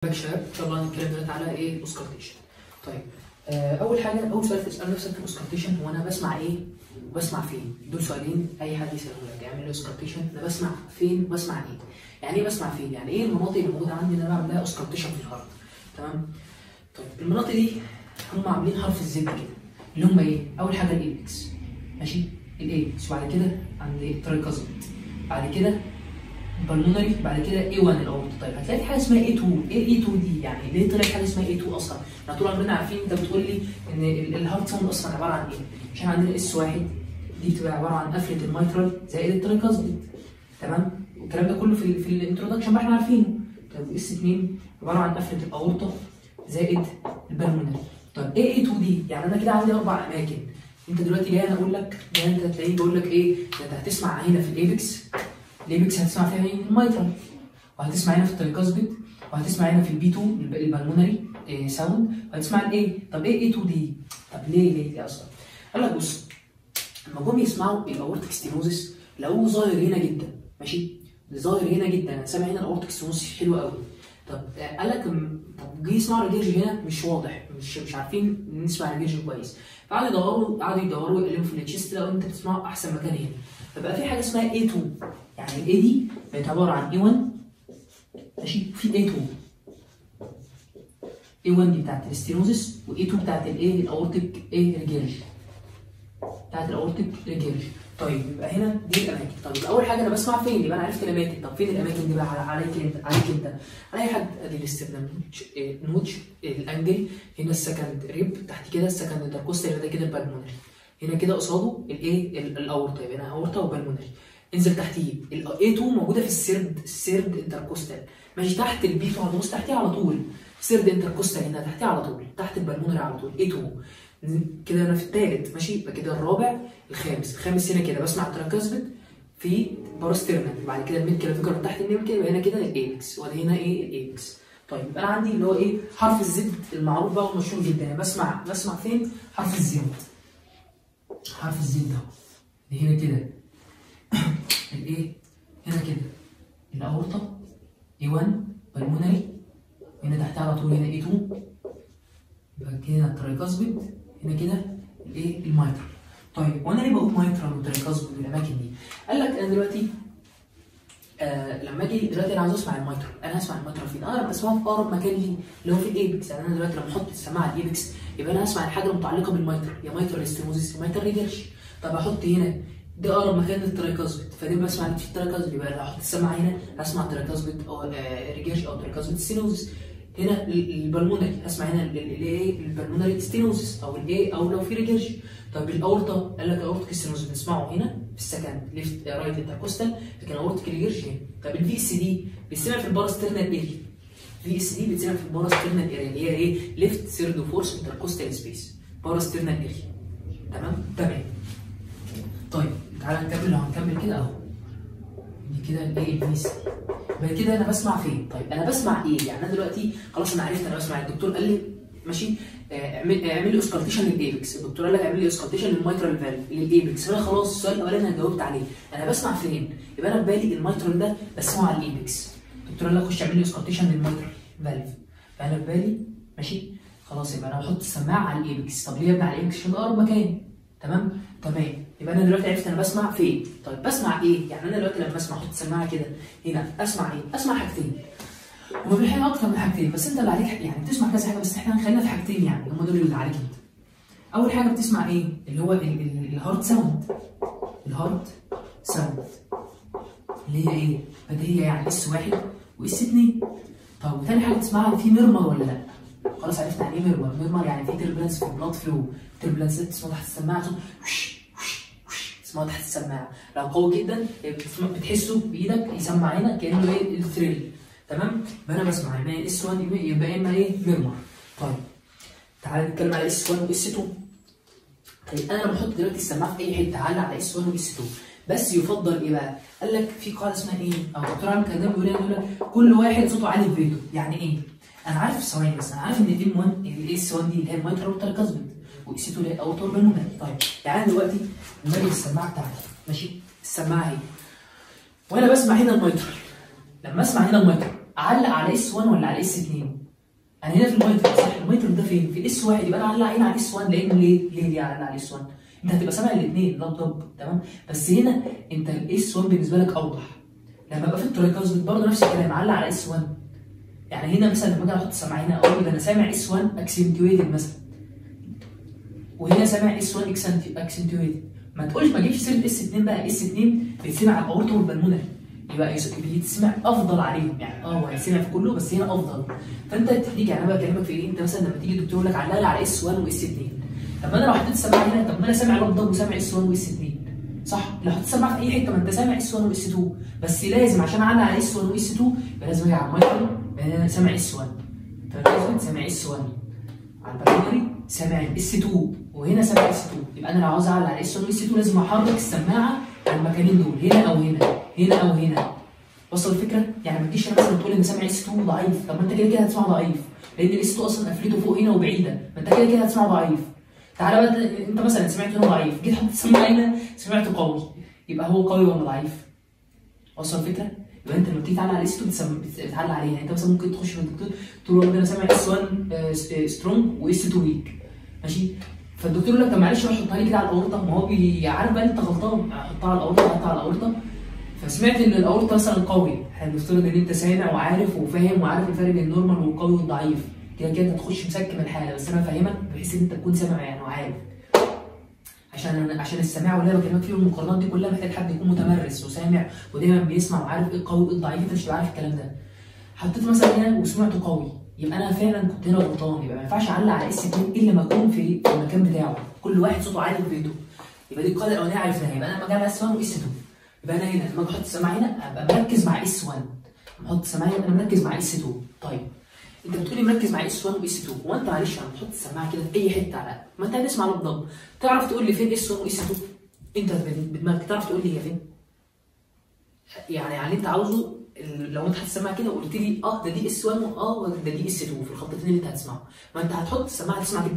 يا شباب ان شاء الله هنتكلم دلوقتي على ايه الاوسكارتيشن. طيب اول حاجه اول سؤال تسال نفسك في الاوسكارتيشن هو انا بسمع ايه وبسمع فين؟ دول سؤالين اي حد يساله لك يعمل لي اوسكارتيشن انا بسمع فين وبسمع ايه؟ يعني ايه بسمع فين؟ يعني ايه المناطق اللي موجوده عندي اللي انا بعمل لها اوسكارتيشن في الارض؟ تمام؟ طيب المناطق دي هم عاملين حرف الزد كده اللي هم ايه؟ اول حاجه الايبكس ماشي؟ الايبكس وبعد كده عند الترايكازميد بعد كده بالمونري بعد كده A1 الاورطه. طيب هتلاقي حاجه اسمها A2. ايه A2 دي؟ يعني ليه طلعت حاجه اسمها A2 اصلا؟ احنا طول عمرنا عارفين انت بتقول لي ان الهارت ساوند اصلا عباره عن ايه؟ عشان عندنا S1 دي بتبقى عباره عن قفله الميترال زائد الترايكازميد تمام؟ والكلام ده كله في الانترودكشن بقى احنا عارفينه. طيب S2 عباره عن قفله الاورطه زائد البالمونري. طيب ايه A2 دي؟ يعني انا كده عندي 4 اماكن. انت دلوقتي جاي انا اقول لك جاي انت هتلاقيني بقول لك ايه؟ انت هتسمع هنا في الايبكس هتسمع فيها ايه؟ الميترال، وهتسمع هنا في الترايكازميد، وهتسمع هنا في البي 2 البالمونري ساوند، وهتسمع الايه؟ طب ايه A2 دي؟ طب ليه دي اصلا؟ قال لك بص لما جم يسمعوا الاورتيك ستينوزس لقوه ظاهر هنا جدا ماشي؟ ظاهر هنا جدا انا سامع هنا الاورتيك ستينوزس حلو قوي. طب قال لك طب جه يسمعوا الريجرج هنا مش واضح مش عارفين نسمع الريجرج كويس، قعدوا يدوروا يقلبوا في التشيست لو انت بتسمعه احسن مكان هنا. فبقى في حاجه اسمها A2 يعني الاي دي بقت عباره عن A1 ماشي في A2 A1 دي بتاعت الاستينوزس وA2 بتاعت الايه الاورتيك ريجيرج بتاعت الاورتيك ريجيرج. طيب يبقى هنا دي الاماكن. طيب اول حاجه انا بسمع فين؟ يبقى انا عرفت الاماكن. طب فين الاماكن دي بقى؟ عليك انت على اي حد. ادي الاستبنام نوتش الانجل هنا السكند ريب تحت كده السكند انتركوستال ده كده البالمونري هنا كده قصاده الايه الاورطه يبقى هنا اورطه وبالمونري. انزل تحتيه ال A2 موجوده في السيرد انتركوستال ماشي تحت البي 2 هتبص تحتيه على طول سيرد انتركوستال هنا تحتيه على طول تحت البالمونري على طول A2 كده انا في الثالث ماشي. يبقى كده الرابع الخامس هنا كده بسمع الترايكازميد في باراسترنال بعد كده الميد كلافيكر تحت النيم كده يبقى هنا كده الايبكس وادي هنا ايه الايبكس. طيب يبقى انا عندي اللي هو ايه حرف الزد المعروف بقى والمشهور جدا يعني بسمع فين؟ حرف الزد ده هنا كده الايه هنا كده الاورطه A1 بالمونري هنا تحت على طول هنا A2 يبقى كده الترايكازميد هنا كده الايه الميترال. طيب وانا ليه بقول ميترال والترايكازميد والاماكن دي؟ قال لك انا دلوقتي لما اجي دلوقتي انا عايز اسمع الميترال انا هسمع الميترال فين؟ انا بسمعه في اقرب مكان لي اللي هو في الايبكس. يعني انا دلوقتي لما احط السماعه على الايبكس يبقى انا هسمع الحاجه المتعلقه بالميترال يا ميترال ستينوزس يا ميترال ريجرش. طب احط هنا ده اقرب مكان للترايكازميد فدي بسمع اللي في الترايكازميد يبقى لو احط السماعه هنا هسمع الترايكازميد او ريجرش او ترايكازميد ستينوزس. هنا البالمونري هسمع هنا الايه البالمونري ستينوزس او الايه او لو في ريجرش. طب الاورطه قال لك الاورتيك ستينوزس بنسمعه هنا في السكند ليفت رايت انتركوستال لكن الاورتيك ريجرش هنا. طب الفي اس دي بيتسمع في الباراسترنال اريا في اس دي بيتسمع في الباراسترنال اريا اللي هي ايه ليفت سيرد وفورس انتركوستال سبيس باراسترنال اريا تمام. طيب تعالى نكمل. لو هنكمل كده اهو دي كده الايه الفي اس دي بعد كده انا بسمع فين؟ طيب انا بسمع ايه؟ يعني انا دلوقتي خلاص انا عرفت انا بسمع. الدكتور قال لي ماشي اعمل لي اوسكارتيشن للايبكس. الدكتور قال لك اعمل لي اوسكارتيشن للميترال فالف للايبكس. انا خلاص السؤال الاولاني انا جاوبت عليه انا بسمع فين؟ يبقى انا في بالي الميترال ده بسمعه على الايبكس. الدكتور قال لك خش اعمل لي اوسكارتيشن للميترال فالف فانا في بالي ماشي خلاص يبقى انا بحط السماعه على الايبكس. طب ليه ابني على الايبكس؟ عشان ده اقرب مكان تمام. يبقى انا دلوقتي عرفت انا بسمع فين. طيب بسمع ايه؟ يعني انا دلوقتي لما اسمع احط السماعه كده هنا اسمع ايه؟ اسمع حاجتين. هما في الحقيقه اكتر من حاجتين بس انت اللي عليك يعني بتسمع كذا حاجه بس احنا هنخلينا في حاجتين يعني هما دول اللي عليك انت. اول حاجه بتسمع ايه؟ اللي هو الهارت ساوند اللي هي ايه؟ بديهيه يعني S1 وS2. طب وتاني حاجه تسمعها في ميرمر ولا لا؟ خلاص عرفنا يعني ايه ميرمر يعني في تربلانس في البلاد فلو. تربلانس تسمع تحت السماعه تسمعه تحت السماعه لو قوي جدا بتحسه بايدك يسمع هنا كانه ايه الثريل تمام. يبقى انا بسمع يبقى S1 يبقى اما ايه ميرمر. طيب تعالى نتكلم على S1 وS2. طيب انا لما احط دلوقتي السماعه في اي حته علق على S1 وS2 بس يفضل ايه بقى؟ قال لك في قاعده اسمها ايه؟ او الدكتور عامل كده بيقول لك كل واحد صوته عالي في بيته. يعني ايه؟ انا عارف ثواني بس انا عارف ان الام1 S1 دي اللي هي الميترال والترايكازميد والS2 اللي هي الاورطه والبالمونري. طيب تعالى دلوقتي نميز السماعه بتاعتي ماشي السماعه اهي وانا بسمع هنا الميترال. لما اسمع هنا الميترال اعلق على اس 1 ولا على اس 2؟ انا هنا في الميتر صح؟ الميتر ده فين؟ في الاس 1، يبقى انا اعلق هنا على اس 1 لان ليه اعلق على اس 1؟ انت هتبقى سامع الاثنين لب تمام؟ بس هنا انت الاس 1 بالنسبه لك اوضح. لما ابقى في الترايكاسبيد برضه نفس الكلام، اعلق على اس 1. يعني هنا مثلا لما اجي احط السماعه هنا اقول ده انا سامع اس 1 اكسنتويتد مثلا، وهنا سامع اس 1 اكسنتويتد. ما تقولش ما تجيبش سيره اس 2 بقى، اس 2 بيتسمع على الاورطه والبلمونري، يبقى بيتسمع افضل عليهم، يعني هو هيتسمع في كله بس هنا افضل. فانت تيجي، يعني انا بكلمك في ايه؟ انت مثلا لما تيجي الدكتور يقول لك علق لي على اس 1 واس 2، طب ما انا لو حطيت السماعه هنا، طب ما انا سامع لفظ وسامع اس 1 واس 2 صح؟ لو حطيت السماعه في اي حته ما انت سامع اس 1 واس 2، بس لازم عشان اعلق على اس 1 واس 2 يبقى لازم اجي على المايكرو انا سامع اس 1، سامع اس 1 على البلمونري سامع اس 2، وهنا سامع اس 2، يبقى انا لو عاوز اعلق على اس 1 واس 2 لازم احرك السماعه على المكانين دول، هنا او هنا، هنا او هنا. وصل الفكره؟ يعني ما تجيش مثلا تقول ان سامع اس 2 ضعيف، طب ما انت كده كده هتسمعه ضعيف، لان الاس 2 اصلا قفلته فوق هنا وبعيده، ما انت كده كده هتسمعه ضعيف. تعالى بقى انت مثلا سمعت هنا ضعيف، جيت حطيت السماعه هنا سمعته قوي، يبقى هو قوي ولا ضعيف؟ وصل الفكره؟ يبقى انت لما تيجي تعلق على اس 2 بتعلق عليه، يعني انت مثلا ممكن تخش في الدكتور تقول له انا سامع اس 1 سترونج واس 2 ويك، ماشي؟ فالدكتور يقول لك طب معلش روح حطها لي كده على الاورطه، ما هو عارف بقى انت غلطان، حطها على الاورطه، حطها على الاورطه، فسمعت ان الاورطه مثلا قوي، احنا بنفترض ان انت سامع وعارف وفاهم وعارف الفرق بين النورمال والقوي والضعيف، كده كده تخش مسكن الحاله، بس انا فاهمك بحيث ان انت تكون سامع يعني وعارف. عشان السماع واللي انا بكلمك فيه والمقارنات دي كلها محتاج حد يكون متمرس وسامع ودايما بيسمع وعارف ايه القوي وايه الضعيف، انت مش هتبقى عارف الكلام ده. حطيت مثلا هنا وسمعته قوي، يبقى انا فعلا كنت هنا غلطان، يبقى ما ينفعش اعلق على اس 2 الا لما اكون في المكان بتاعه، كل واحد صوته عالي في بيته. يبقى دي القاعده الاولانيه عرفناها، يبقى انا لما اجي على اس 1 واس 2 يبقى انا هنا لما احط السماعه هنا ابقى مركز مع اس 1، لما احط السماعه هنا انا مركز مع اس 2. طيب انت بتقولي مركز مع اس 1 واس 2، هو انت معلش لما تحط السماعه كده في اي حته على ما انت هتسمع لفظ، تعرف تقول لي فين اس 1 واس 2؟ انت بدماغك تعرف تقول لي هي فين؟ يعني انت عاوزه لو انت هتسمع كده وقلت لي ده دي اس 1 ده دي اس 2 في الخطتين اللي انت هتسمعهم، ما انت هتحط السماعه تسمع كده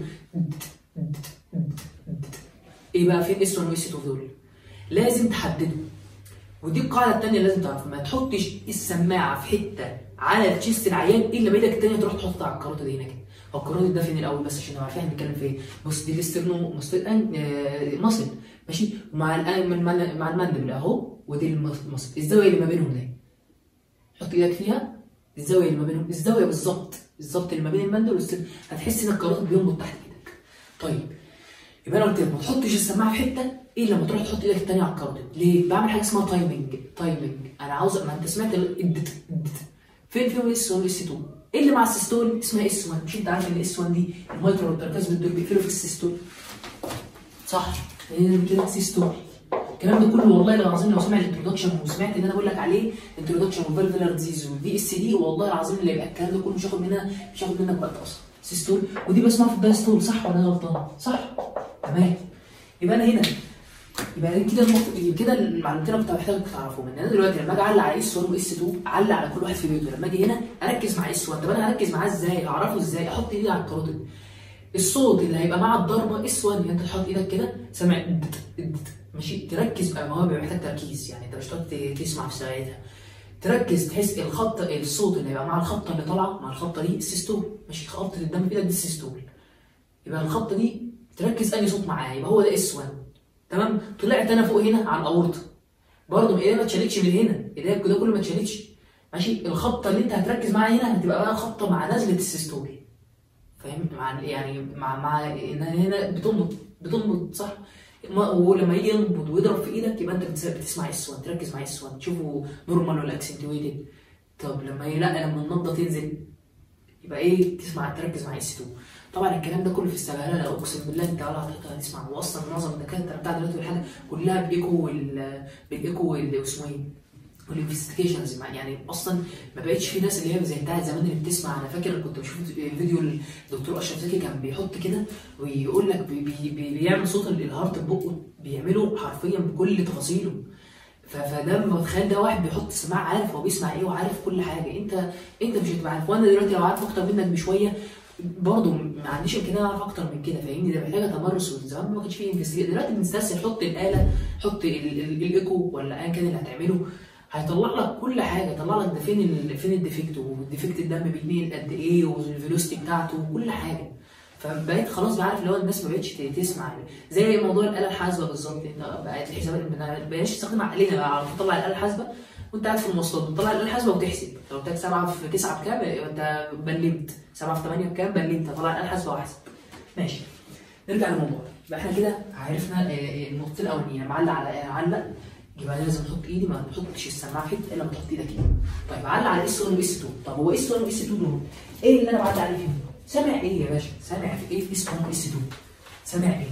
ايه بقى فين اس 1 واس 2 دول؟ لازم تحدده. ودي القاعده الثانيه اللي لازم تعرفها، ما تحطش السماعه في حته على تشيست العيان الا بايدك الثانيه تروح تحطها على الكاروتيد هنا كده. هو الكاروتيد ده فين الاول بس عشان نبقى عارفين بنتكلم في ايه؟ بص دي الاسترنو ماسل ماشي، مع المندبل اهو، ودي الماسل، الزاويه اللي ما بينهم دي حط ايدك فيها، الزاويه اللي ما بينهم، الزاويه بالظبط اللي ما بين المندبل والسترنو، هتحس ان الكاروتيد بينبض تحت ايدك. طيب يبقى انا قلت لك ما تحطش السماعه في حته الا لما تروح تحط ايدك الثانيه على الكاروتيد. ليه؟ بعمل حاجه اسمها تايمنج. انا عاوز، ما انت سمعت فين فيهم اس 1 واس 2؟ ايه اللي مع السيستول اسمها اس 1، مش انت عارف ان اس 1 دي المايكرو والتركيز دول بيقفلوا في السيستول صح؟ هي كده سيستول. الكلام ده كله والله العظيم لو سمع الانترودكشن وسمعت اللي انا بقول لك عليه انترودكشن وفالفولار ديزيز والفي اس دي، والله العظيم اللي يبقى الكلام ده كله مش هياخد منك وقت اصلا. سيستول ودي بسمعها في الدايستول صح ولا انا غلطان؟ صح؟ تمام. يبقى انا هنا يبقى كده المعلومتين اللي كنت محتاج تعرفهم، ان انا دلوقتي لما اجي اعلق على اس 1 واس 2 اعلق على كل واحد في بيته، لما اجي هنا اركز مع اس 1، طب انا هركز معاه ازاي؟ هعرفه ازاي؟ احط ايدي على الكاروتيد، الصوت اللي هيبقى مع الضربه اس 1 انت تحط ايدك كده سامع ماشي، تركز بقى، ما هو بيبقى محتاج تركيز، يعني انت مش هتقعد تسمع في ساعتها، تركز تحس الصوت اللي هيبقى مع الخبطه اللي طالعه مع الخبطه دي السيستول، ماشي، خبطه الدم في ايدك دي السيستول، يبقى الخبطه دي تركز اي صوت معاه يبقى هو ده اس 1. تمام. طلعت انا فوق هنا على الاورطه برضه ايديا ما اتشالتش من هنا، ايديا كده كله ما اتشالتش ماشي، الخبطه اللي انت هتركز معاها هنا هتبقى بقى خبطه مع نزله السيستول، فاهم؟ مع هنا بتنبض صح، ولما يجي ينبض ويضرب في ايدك يبقى انت بتسمع اس 1، تركز مع اس 1 تشوفه نورمال ولا اكسنتويتد. طب لما لما النبضه تنزل يبقى ايه؟ تركز مع اس 2. طبعا الكلام ده كله في السبهلله، اقسم بالله انت ولا هتسمع، واصلا معظم الدكاتره بتاع دلوقتي والحاجه كلها بالايكو واسمه ايه؟ والانفستيجيشنز، يعني اصلا ما بقتش في ناس اللي هي زي بتاعت زمان اللي بتسمع. انا فاكر كنت بشوف فيديو الدكتور اشرف زكي كان بيحط كده ويقول لك بيعمل صوت الهارت ببقه، بيعمله حرفيا بكل تفاصيله. فده متخيل ده واحد بيحط السماعه عارف هو بيسمع ايه وعارف كل حاجه، انت مش هتبقى عارف، وانا دلوقتي لو عارف اكتر منك بشويه برضه ما عنديش امكانيه اعرف اكتر من كده، فاهمني؟ ده محتاجه تمرس، وزمان ما كانش فيه انفستيجيشن، دلوقتي بنستسهل حط الاله، حط الايكو ولا ايا كان اللي هتعمله، هيطلع لك كل حاجه، يطلع لك ده فين الديفكت، والديفكت الدم بيتنقل قد ايه، والفيلوسيتي بتاعته وكل حاجه. فبقيت خلاص بعرف اللي هو الناس ما بقتش تسمع، زي موضوع الاله الحاسبه بالظبط. انت بقت الحسابات ما بقيناش نستخدم عقلنا بقى، على طول تطلع الاله الحاسبه وانت قاعد في المواصلات، بتطلع الاله الحاسبه وتحسب. لو قلت لك 7 في 9 بكام انت بلمت، 7 في 8 بكام بلمت، طلع الاله الحاسبه واحسب. ماشي، نرجع للموضوع. يبقى احنا كده عرفنا النقطتين الاولانيين. معلق يبقى لازم نحط ايدي، ما نحطش السماعه في حته الا ما تحط ايدك كده. طيب علق على اس 1 واس 2. طب هو اس 1 واس 2 دول ايه اللي انا بعلق عليه فيهم؟ سامع ايه يا باشا؟ سامع في ايه في اس 1 واس 2؟ سامع ايه؟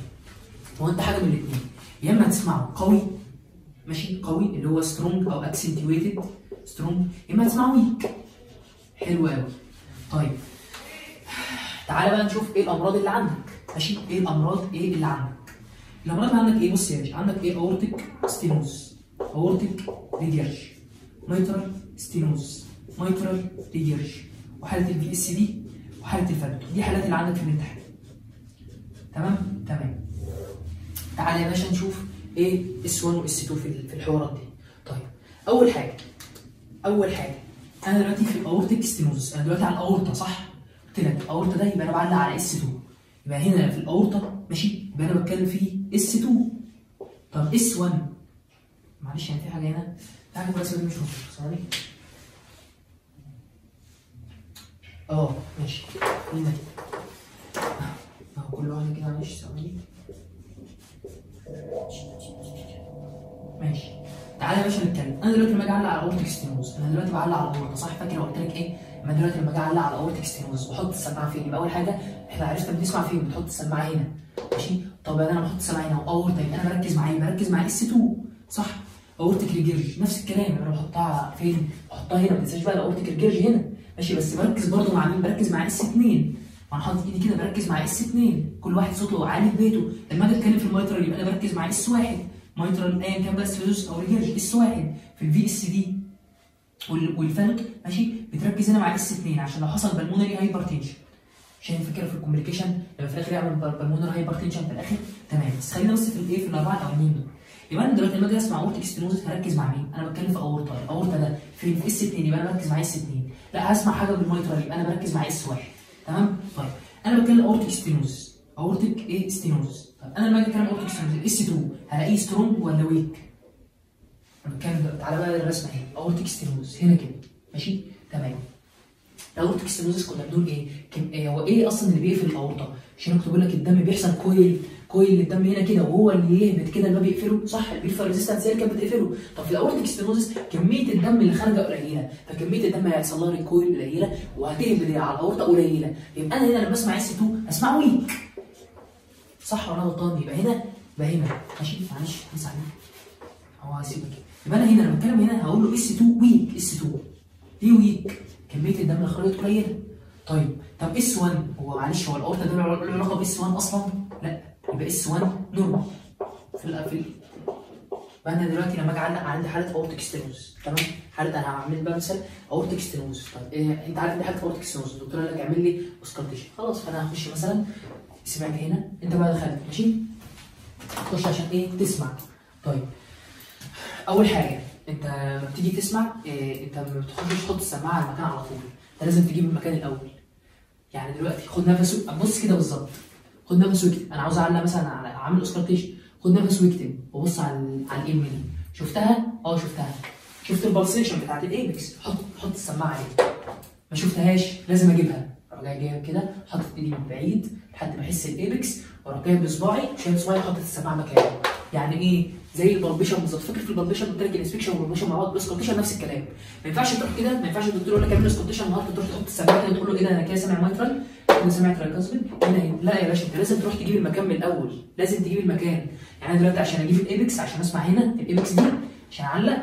هو انت حاجه من الاثنين، يا اما هتسمعه قوي، ماشي، قوي اللي هو سترونج او اكسنتويتد سترونج، يا اما هتسمعه ويك. حلو قوي. طيب تعالى بقى نشوف ايه الامراض اللي عندك. ماشي، ايه الامراض ايه اللي عندك؟ الامراض اللي عندك ايه؟ بص يا باشا، عندك ايه؟ اورتيك ستينوز، اورتيك ريديرج، ميترال ستينوز، ميترال ريديرج، وحاله البي اس دي، وحاله الفالوت. دي حالات اللي عندك في الامتحان. تمام؟ تمام. تعالى يا باشا نشوف ايه اس 1 واس 2 في الحوارات دي. طيب اول حاجه انا دلوقتي في الاورتيك ستينوز، انا دلوقتي على الاورطه صح؟ قلت لك الاورطه ده يبقى انا بعلق على اس 2، يبقى هنا في الاورطه ماشي، يبقى انا بتكلم في اس 2. طب اس 1 معلش يعني في حاجه هنا، في حاجه بس مش مظبوطه ثواني. ماشي هنا كل واحده كده معلش ثواني. ماشي، تعالى يا باشا نتكلم. انا دلوقتي لما اجي اعلق على اورتيك ستينوز، انا دلوقتي بعلق على الاورطه صح؟ فاكر قلت لك ايه؟ انا دلوقتي لما اجي اعلق على اورتيك ستينوز بحط السماعه فين؟ يبقى اول حاجه احنا عرفنا بنسمع فين، بتحط السماعه هنا. ماشي، طب انا بحط السماعه هنا واورطه، يبقى انا بركز مع ايه؟ بركز مع اس 2 صح؟ اورتيك ريجيرج نفس الكلام، انا بحطها فين؟ بحطها هنا، ما تنساش بقى الاورتيك ريجيرج هنا. ماشي، بس بركز برضه مع مين؟ بركز مع اس 2. وانا حاطط ايدي كده بركز مع اس 2، كل واحد صوته عالي في بيته. لما اجي اتكلم في الميترال يبقى انا بركز مع اس 1، ميترال ايا كان بقى سفيروس او ريجيرج اس 1. في الفي اس دي والفالوت ماشي بتركز هنا مع اس 2 عشان لو حصل بالمونري هايبرتنشن، عشان فاكر في الكوميونيكيشن لما في الاخر يعمل بالمونري هايبرتنشن في الاخر. تمام، بس خلينا بس في الايه، في الاربعه الاولانيين دول. يبقى انا دلوقتي لما اجي اسمع اورتيك ستينوزس هركز مع مين؟ انا بتكلم في اورطه، الاورطه ده في اس 2 يبقى انا بركز مع اس 2. لا هسمع حاجه بالميترال يبقى انا بركز مع اس 1. تمام؟ طيب انا بتكلم اورتيك ستينوزس، اورتيك ايه ستينوزس. طب انا لما اجي اتكلم اورتيك ستينوزس اس 2 هلاقيه سترونج ولا ويك؟ انا بتكلم تعالى بقى الرسمه اهي، اورتيك ستينوزس هنا كده ماشي؟ تمام. الاورتيك ستينوزس كنا بنقول ايه؟ هو ايه اصلا اللي بيقفل الاورطه؟ عشان كنت بقول لك الدم بيحصل كويل للدم هنا كده، وهو اللي يهبط كده الباب يقفله صح؟ البيفر ريزيستنس هي اللي كانت بتقفله. طب في الاورتيك ستينوزس كميه الدم اللي خارجه قليله، فكميه الدم هيحصل لها ريكويل قليله وهتهبط على الاورطه قليله. يبقى انا هنا لما اسمع اس 2 اسمع ويك صح ولا غلطان؟ يبقى هنا ماشي معلش بس عليه هو هسيبك كده. يبقى انا هنا لما اتكلم هنا هقول له اس 2 ويك. اس 2 ليه ويك؟ كميه الدم اللي خرجت قليله. طب اس 1 هو معلش هو الاورطه ده له علاقه باس 1 اصلا؟ لا، يبقى اس 1 نورمال في القفل. يبقى انا دلوقتي لما اجي اعلق عندي حاله اورتيك ستينوز، تمام؟ حاله انا هعمل بقى مثلا اورتيك ستينوز. طب انت عارف ان حاله اورتيك ستينوز الدكتور قال لك اعمل لي اوسكالتيشن، خلاص فانا هخش مثلا سمعت هنا، انت بقى دخلت ماشي؟ تخش عشان ايه؟ تسمع. طيب اول حاجه انت لما بتيجي تسمع انت ما بتخشش تحط السماعه على المكان على طول، انت لازم تجيب المكان الاول. يعني دلوقتي خد نفس، بص كده بالظبط، خد نفس واكتب. انا عاوز اعلق مثلا على عامل اوسكالتيشن، خد نفس واكتب وبص على الام دي. شفتها؟ شفتها. شفت البلسيشن بتاعت الايبكس، حط السماعه عليها. ما شفتهاش لازم اجيبها، اروح جاي كده حاطط ايدي من بعيد لحد ما احس الايبكس، واروح جايب بصباعي شايل صباعي حاطط السماعه مكانها. يعني ايه؟ زي البلبشن بالظبط. فاكر في البلبشن قلت لك الانسبكشن والبلبشن مع بعض، الاسكالتيشن نفس الكلام. ما ينفعش تروح كده، ما ينفعش الدكتور يقول لك اعمل اسكالتيشن النهارده تروح تحط السماعه كده تقول له ايه ده انا كده سامع مايترال، انا سامع ترايكاسبل هنا. لا يا باشا، انت لازم تروح تجيب المكان من الاول، لازم تجيب المكان. يعني انا دلوقتي عشان اجيب الايبكس، عشان اسمع هنا الايبكس دي عشان اعلق،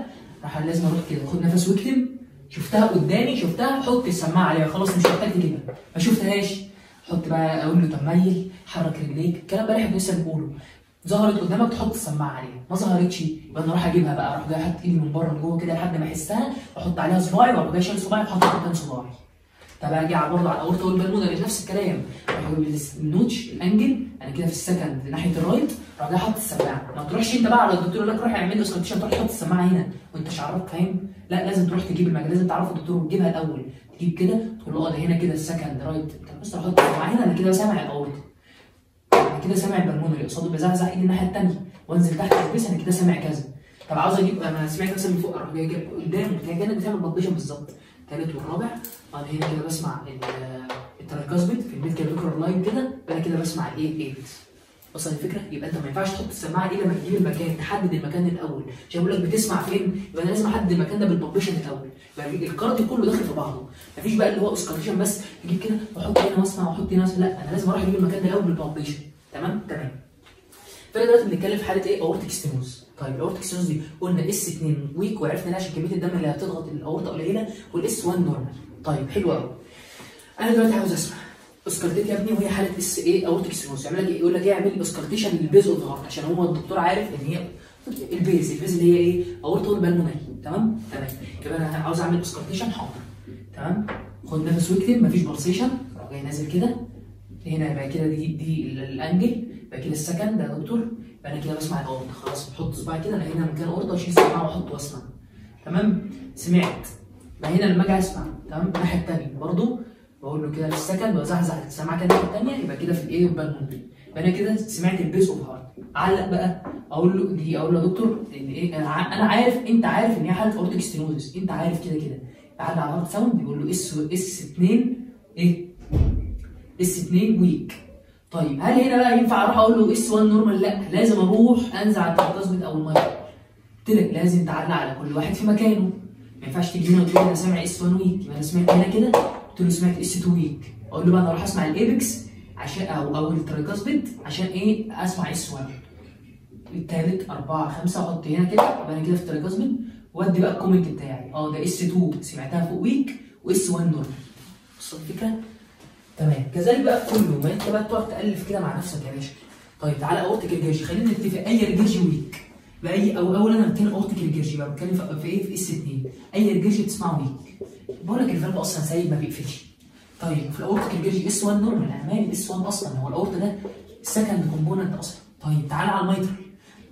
لازم اروح كده خد نفس واكتم. شفتها قدامي، شفتها، حط السماعه عليها خلاص، مش محتاج تجيبها. ما شفتهاش حط بقى، اقول له طب ميل، حرك رجليك، الكلام ده احنا لسه بنقوله. ظهرت قدامك تحط السماعه عليها، ما ظهرتش يبقى انا اروح اجيبها بقى، اروح جاي احط ايدي من بره لجوه كده لحد ما احسها، واحط عليها صباعي، واروح جاي شايل صباعي وحاطط مكان صباعي. طب اجي برضه على الاورطه والبلمونري نفس الكلام، اروح اجيب النوتش الانجل انا كده في السكند ناحيه الرايت، اروح جاي حاطط السماعه. ما تروحش انت بقى على الدكتور يقول لك روح اعمل لي اسكالتيشن تروح تحط السماعه هنا وانت مش عارف فاهم؟ لا لازم تروح تجيب المكان، لازم تعرف الدكتور وتجيبها الاول، تجيب كده تقول له اه ده هنا كده السكند رايت، طب بص احط السماعه هنا انا كده سامع الاورطه، انا كده سامع البلمونري قصاده بزعزع ايدي الناحيه الثانيه وانزل تحت البيس انا كده سامع كذا. طب عاوز اجيب انا سمعت مثلا من فوق اروح جاي جايب قدام كانك بتعمل بالبيشن بالظبط. الثالث والرابع انا هنا كده بسمع الترايكاسبيد في الميد كالفيكولار لاين كده، انا كده بسمع الايبكس. وصل الفكره؟ يبقى انت ما ينفعش تحط السماعه دي لما تجيب المكان، تحدد المكان الاول، عشان بقول لك بتسمع فين، يبقى انا لازم احدد المكان ده بالبابليشن الاول، يبقى الكارديو كله داخل في بعضه، مفيش بقى اللي هو اسكالتيشن بس تجيب كده واحط هنا واسمع واحط هنا، لا انا لازم اروح اجيب المكان ده الاول بالبابليشن. تمام؟ تمام. فانا دلوقتي بنتكلم في حاله ايه؟ اورتيك ستينوز. طيب الاورتيك ستينوز دي قلنا اس 2 ويك وعرفنا ليه عشان كميه الدم اللي هتضغط الاورطه قليله، والاس 1 نورمال. طيب حلو قوي. انا دلوقتي عاوز اسمع اسكالتيت يا ابني وهي حاله اس ايه اورتيك ستينوز، يعمل لك ايه؟ يقول لك ايه؟ اعمل لي اسكالتيشن للبيز اوف ذا هارت، عشان هو الدكتور عارف ان هي البيز اللي هي ايه؟ اورطه والبلمونري. تمام؟ تمام. يبقى انا عاوز اعمل اسكالتيشن حاضر. تمام؟ خد نفس واكتب مفيش بالسيشن، اروح جاي نازل كده هنا، يبقى كده دي الانجل، يبقى كده السكند يا دكتور، يبقى انا كده بسمع الاورطه. خلاص بحط صباعي كده انا هنا مكان اورطه واشيل السماعه واحط واسمع. تمام؟ سمعت. يبقى هنا لما اجي اسمع تمام الناحيه الثانيه برضه بقول له كده في السكند وازحزح السماعه كده الناحيه الثانيه، يبقى كده في الايه والبلمونري، يبقى انا كده سمعت البيس اوف هارت. علق بقى اقول له دي، اقول له يا دكتور ان ايه انا عارف انت عارف ان هي حاله اورتيك ستينوزس، انت عارف كده كده. علق على الهارت ساوند يقول له اس 2 ايه؟ اس 2 ويك. طيب هل هنا بقى ينفع اروح اقول له اس 1 نورمال؟ لا لازم اروح انزل على الترايكاسبيد او المايكرو. قلت لك لازم تعلق على كل واحد في مكانه، ما ينفعش تيجي هنا وتقول انا سامع اس 1 ويك، يبقى انا سمعت هنا كده قلت له سمعت اس 2 ويك، اقول له بقى انا اروح اسمع الايبكس عشان او الترايكاسبيد عشان ايه؟ اسمع اس 1. الثالث 4 5 احط هنا كده، يبقى انا كده في الترايكاسبيد وادي بقى الكومنت بتاعي اه ده اس 2 سمعتها فوق ويك واس 1 نورمال. وصل الفكره؟ تمام. كذلك بقى في كله، ما انت بقى تقعد تالف كده مع نفسك يا باشا. طيب تعالى اورتيك ريجيرجي، خلينا نتفق اي ريجيرجي ويك باي او اولا انا بتكلم اورتيك ريجيرجي بقى بتكلم في ايه؟ في اس 2 اي ريجيرجي بتسمعه ويك، بقول لك الفالف اصلا سايب ما بيقفلش. طيب في الاورتيك ريجيرجي اس 1 نورمال، انا مالي اس 1 اصلا، هو الاورتا ده السكند كومبوننت اصلا. طيب تعالى على الميترال،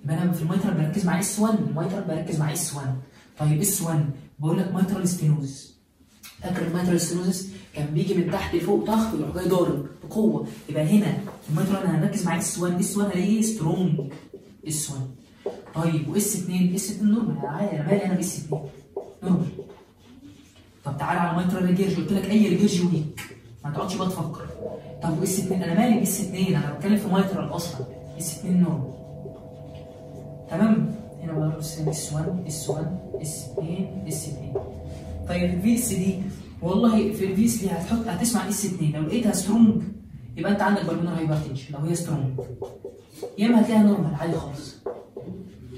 يبقى انا في الميترال بركز مع اس 1، الميترال بركز مع اس 1. طيب اس 1 بقول لك ميترال ستينوزس، فاكر الميترال ستينوزس كان بيجي من تحت لفوق طخ ويروح جاي ضارب بقوه، يبقى هنا الميترال انا هركز مع اس 1، اس 1 هلاقيه سترونج اس 1. طيب واس 2 اس 2 نورمال، انا عادي انا مالي انا باس 2 نورمال. طب تعالى على ميترال ريجيرجي، قلت لك اي ريجيرجي ويك ما تقعدش بقى تفكر. طب واس 2 انا مالي باس 2، انا بتكلم في ميترال اصلا، اس 2 نورمال. تمام؟ هنا بقى اس 1 اس 1 اس 2 اس 2. طيب الفي اس دي والله في الفي اس دي هتسمع اس 2، لو لقيتها سترونج يبقى انت عندك بالمونر هايبرتنشن لو هي سترونج، يا اما هتلاقيها نورمال عادي خالص.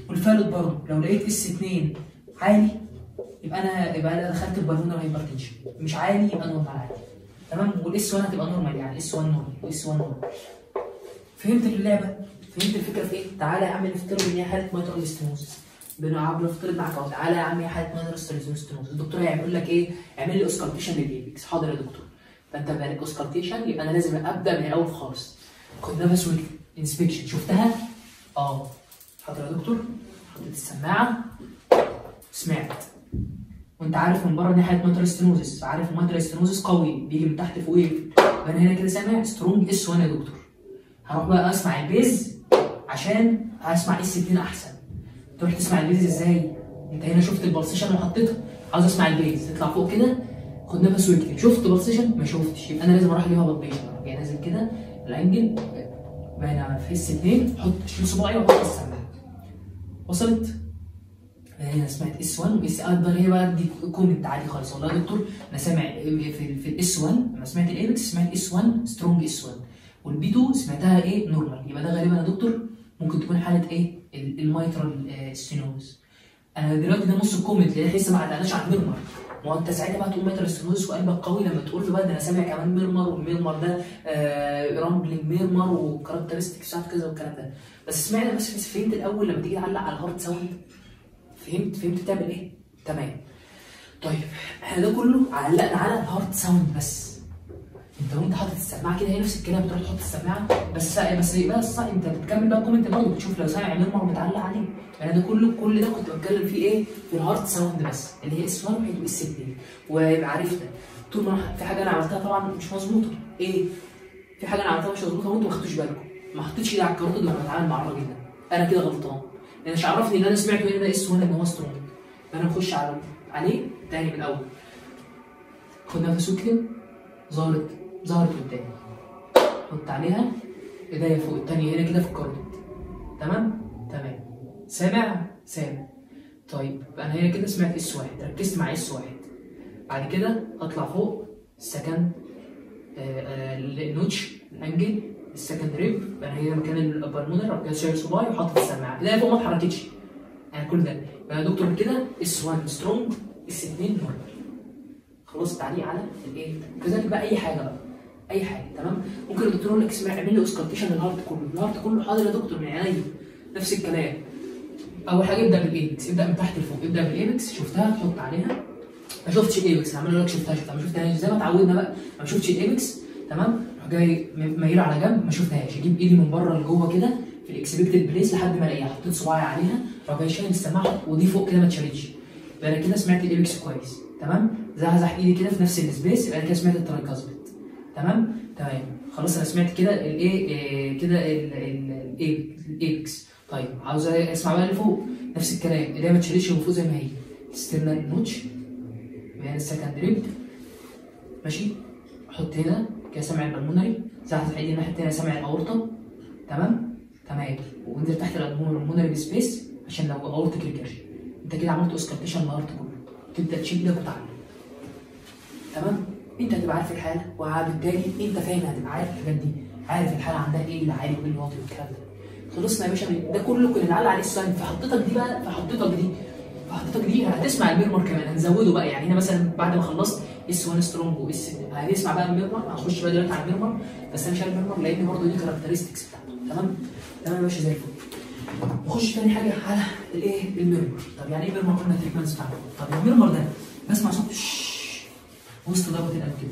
والفالوت برضه لو لقيت اس 2 عالي يبقى انا دخلت البالمونر هايبرتنشن، مش عالي يبقى نورمال عادي. تمام؟ والاس 1 هتبقى نورمال، يعني اس 1 نورمال واس 1 نورمال. فهمت اللعبه؟ فهمت الفكره في ايه؟ تعالى يا عم نفترض ان هي حاله ميترال ستينوزس، بنفترض معاك اهو، تعالى يا عم هي حاله ميترال ستينوزس، الدكتور هيعمل لك ايه؟ اعمل لي اسكالتيشن للايبكس. حاضر يا دكتور. فانت بقى اسكالتيشن يبقى انا لازم ابدا من الاول خالص. خد نفس واكتب انسبكشن، شفتها؟ اه. حاضر يا دكتور. حطيت السماعه سمعت، وانت عارف من بره ان هي حاله ميترال ستينوزس، عارف الميترال ستينوزس قوي بيجي من تحت فوق يقفل، يبقى انا هنا كده سامع سترونج اس 1 يا دكتور. هروح بقى اسمع البيز عشان اسمع اس 2 احسن. تروح تسمع البيز ازاي؟ انت هنا شفت البلسيشن وحطيتها، عاوز اسمع البيز اطلع فوق كده خد نفس واكتب. شفت بلسيشن؟ ما شفتش، يبقى انا لازم اروح اجيبها بالبيشن. جاي نازل كده الانجل باين على في اس 2، احط اشيل صباعي واحط السماعه. وصلت؟ هنا سمعت اس 1 واس اكبر، هي بقى دي كومنت عادي خالص. والله يا دكتور انا سامع في الاس 1 لما سمعت الايبكس سمعت اس 1 سترونج اس 1، والبي 2 سمعتها ايه؟ نورمال. يبقى ده غالبا يا دكتور ممكن تكون حاله ايه؟ الميترال ستينوز. انا دلوقتي ده نص الكومنت لان لسه ما علقناش على الميرمر. ما هو انت ساعتها بقى تقول ميترال ستينوز وقلبك قوي لما تقول له بقى ده انا سامع كمان ميرمر، والميرمر ده رامبلنج ميرمر وكاركترستكس بتاعت كذا والكلام ده. بس سمعنا بس فهمت الاول لما تيجي تعلق على الهارت ساوند، فهمت تعمل ايه؟ تمام. طيب احنا ده كله علقنا على الهارت ساوند بس. انت وانت حاطط السماعه كده هي نفس الكلام، بتروح تحط السماعه بس انت بتكمل بقى الكومنت برضه، بتشوف لو سامع ميرمر بتعلق عليه. انا ده كل ده كنت بتكلم فيه ايه؟ في الهارت ساوند بس، اللي هي اس 1 واس 2. ويبقى عرفنا طول ما في حاجه انا عملتها طبعا مش مظبوطه، ايه؟ في حاجه انا عملتها مش مظبوطه وانتوا ما خدتوش بالكم، ما حطيتش ايدي على الكاروتيد وانا بتعامل مع الراجل ده، انا كده غلطان. انا مش عرفني ان انا سمعت ان ده اس 1 ان هو سترونج. انا بخش عليه تاني من الاول. خد نفس كده، ظهرت قدامي، حط عليها ايديا فوق التانية هنا كده في الكاروتيد. تمام. سامع. طيب انا هنا كده سمعت اس 1، ركزت مع اس 1. بعد كده اطلع فوق السكند النوتش الانجل السكند ريب، انا هنا مكان البالمونر، بعد كده شايل صباعي وحاطط السماعه، ايديا فوق ما اتحركتش. يعني كل ده يبقى يا دكتور كده اس 1 سترونج، اس 2 نورمال. خلاص تعليق على الايه؟ كذلك بقى اي حاجه تمام. ممكن الدكتور يقول لك اسمع اعمل لي اوسكالتيشن للهارت كله، الهارت كله حاضر يا دكتور من عينيا. نفس الكلام. اول حاجه ابدا بالايبكس، ابدا من تحت لفوق، ابدا بالايبكس، شفتها تحط عليها. ما شفتش الايبكس هعمل لك شفتها، ما شفتهاش زي ما اتعودنا بقى، ما شفتش الايبكس تمام، روح جاي مايله على جنب، ما شفتهاش، اجيب ايدي من بره لجوه كده في الاكسبكتد بليس لحد ما الاقيها، حطيت صباعي عليها، روح جاي شايل السماعه ودي فوق كده ما اتشالتش، يبقى انا كده سمعت الايبكس كويس. تمام. زحزح ايدي كده في نفس السبيس، يبقى انا كده سمعت الترايكاسبيد. تمام. خلاص انا سمعت كده الايه كده الايبكس. طيب عاوز اسمع بقى اللي فوق نفس الكلام، ايديا ما تشيلش من فوق زي ما هي، ستيرنال نوتش يعني السكند ريب ماشي، احط هنا كده سامع البلمونري، زحزح ايدي الناحيه الثانيه سامع الاورطه. تمام. وانزل تحت البلمونري سبيس عشان لو اورتك ريكيرجن. انت كده عملت اوسكالتيشن للهارت كله، تبدا تشيل ده وتعلم. تمام. انت هتبقى عارف الحاله، وبالتالي انت فاهم، هتبقى عارف الحاجات دي، عارف الحاله عندها ايه اللي عالي وايه اللي واطي والكلام ده. خلصنا يا باشا، ده كله كنا نعلق عليه الساين. في حطيتك دي هتسمع الميرمر كمان، هنزوده بقى. يعني هنا مثلا بعد ما خلصت اس 1 سترونج واس هنسمع بقى الميرمر، هنخش بقى دلوقتي على الميرمر، بس انا مش عارف الميرمر لان برضه دي كاركترستكس بتاعته. تمام يا باشا زي الفل. نخش تاني حاجه على الايه؟ الميرمر. طب يعني ايه ميرمر؟ قلنا التريتمنتس بتاعته. طب الميرمر ده بسمع صوت وسط ضربه القلب كده،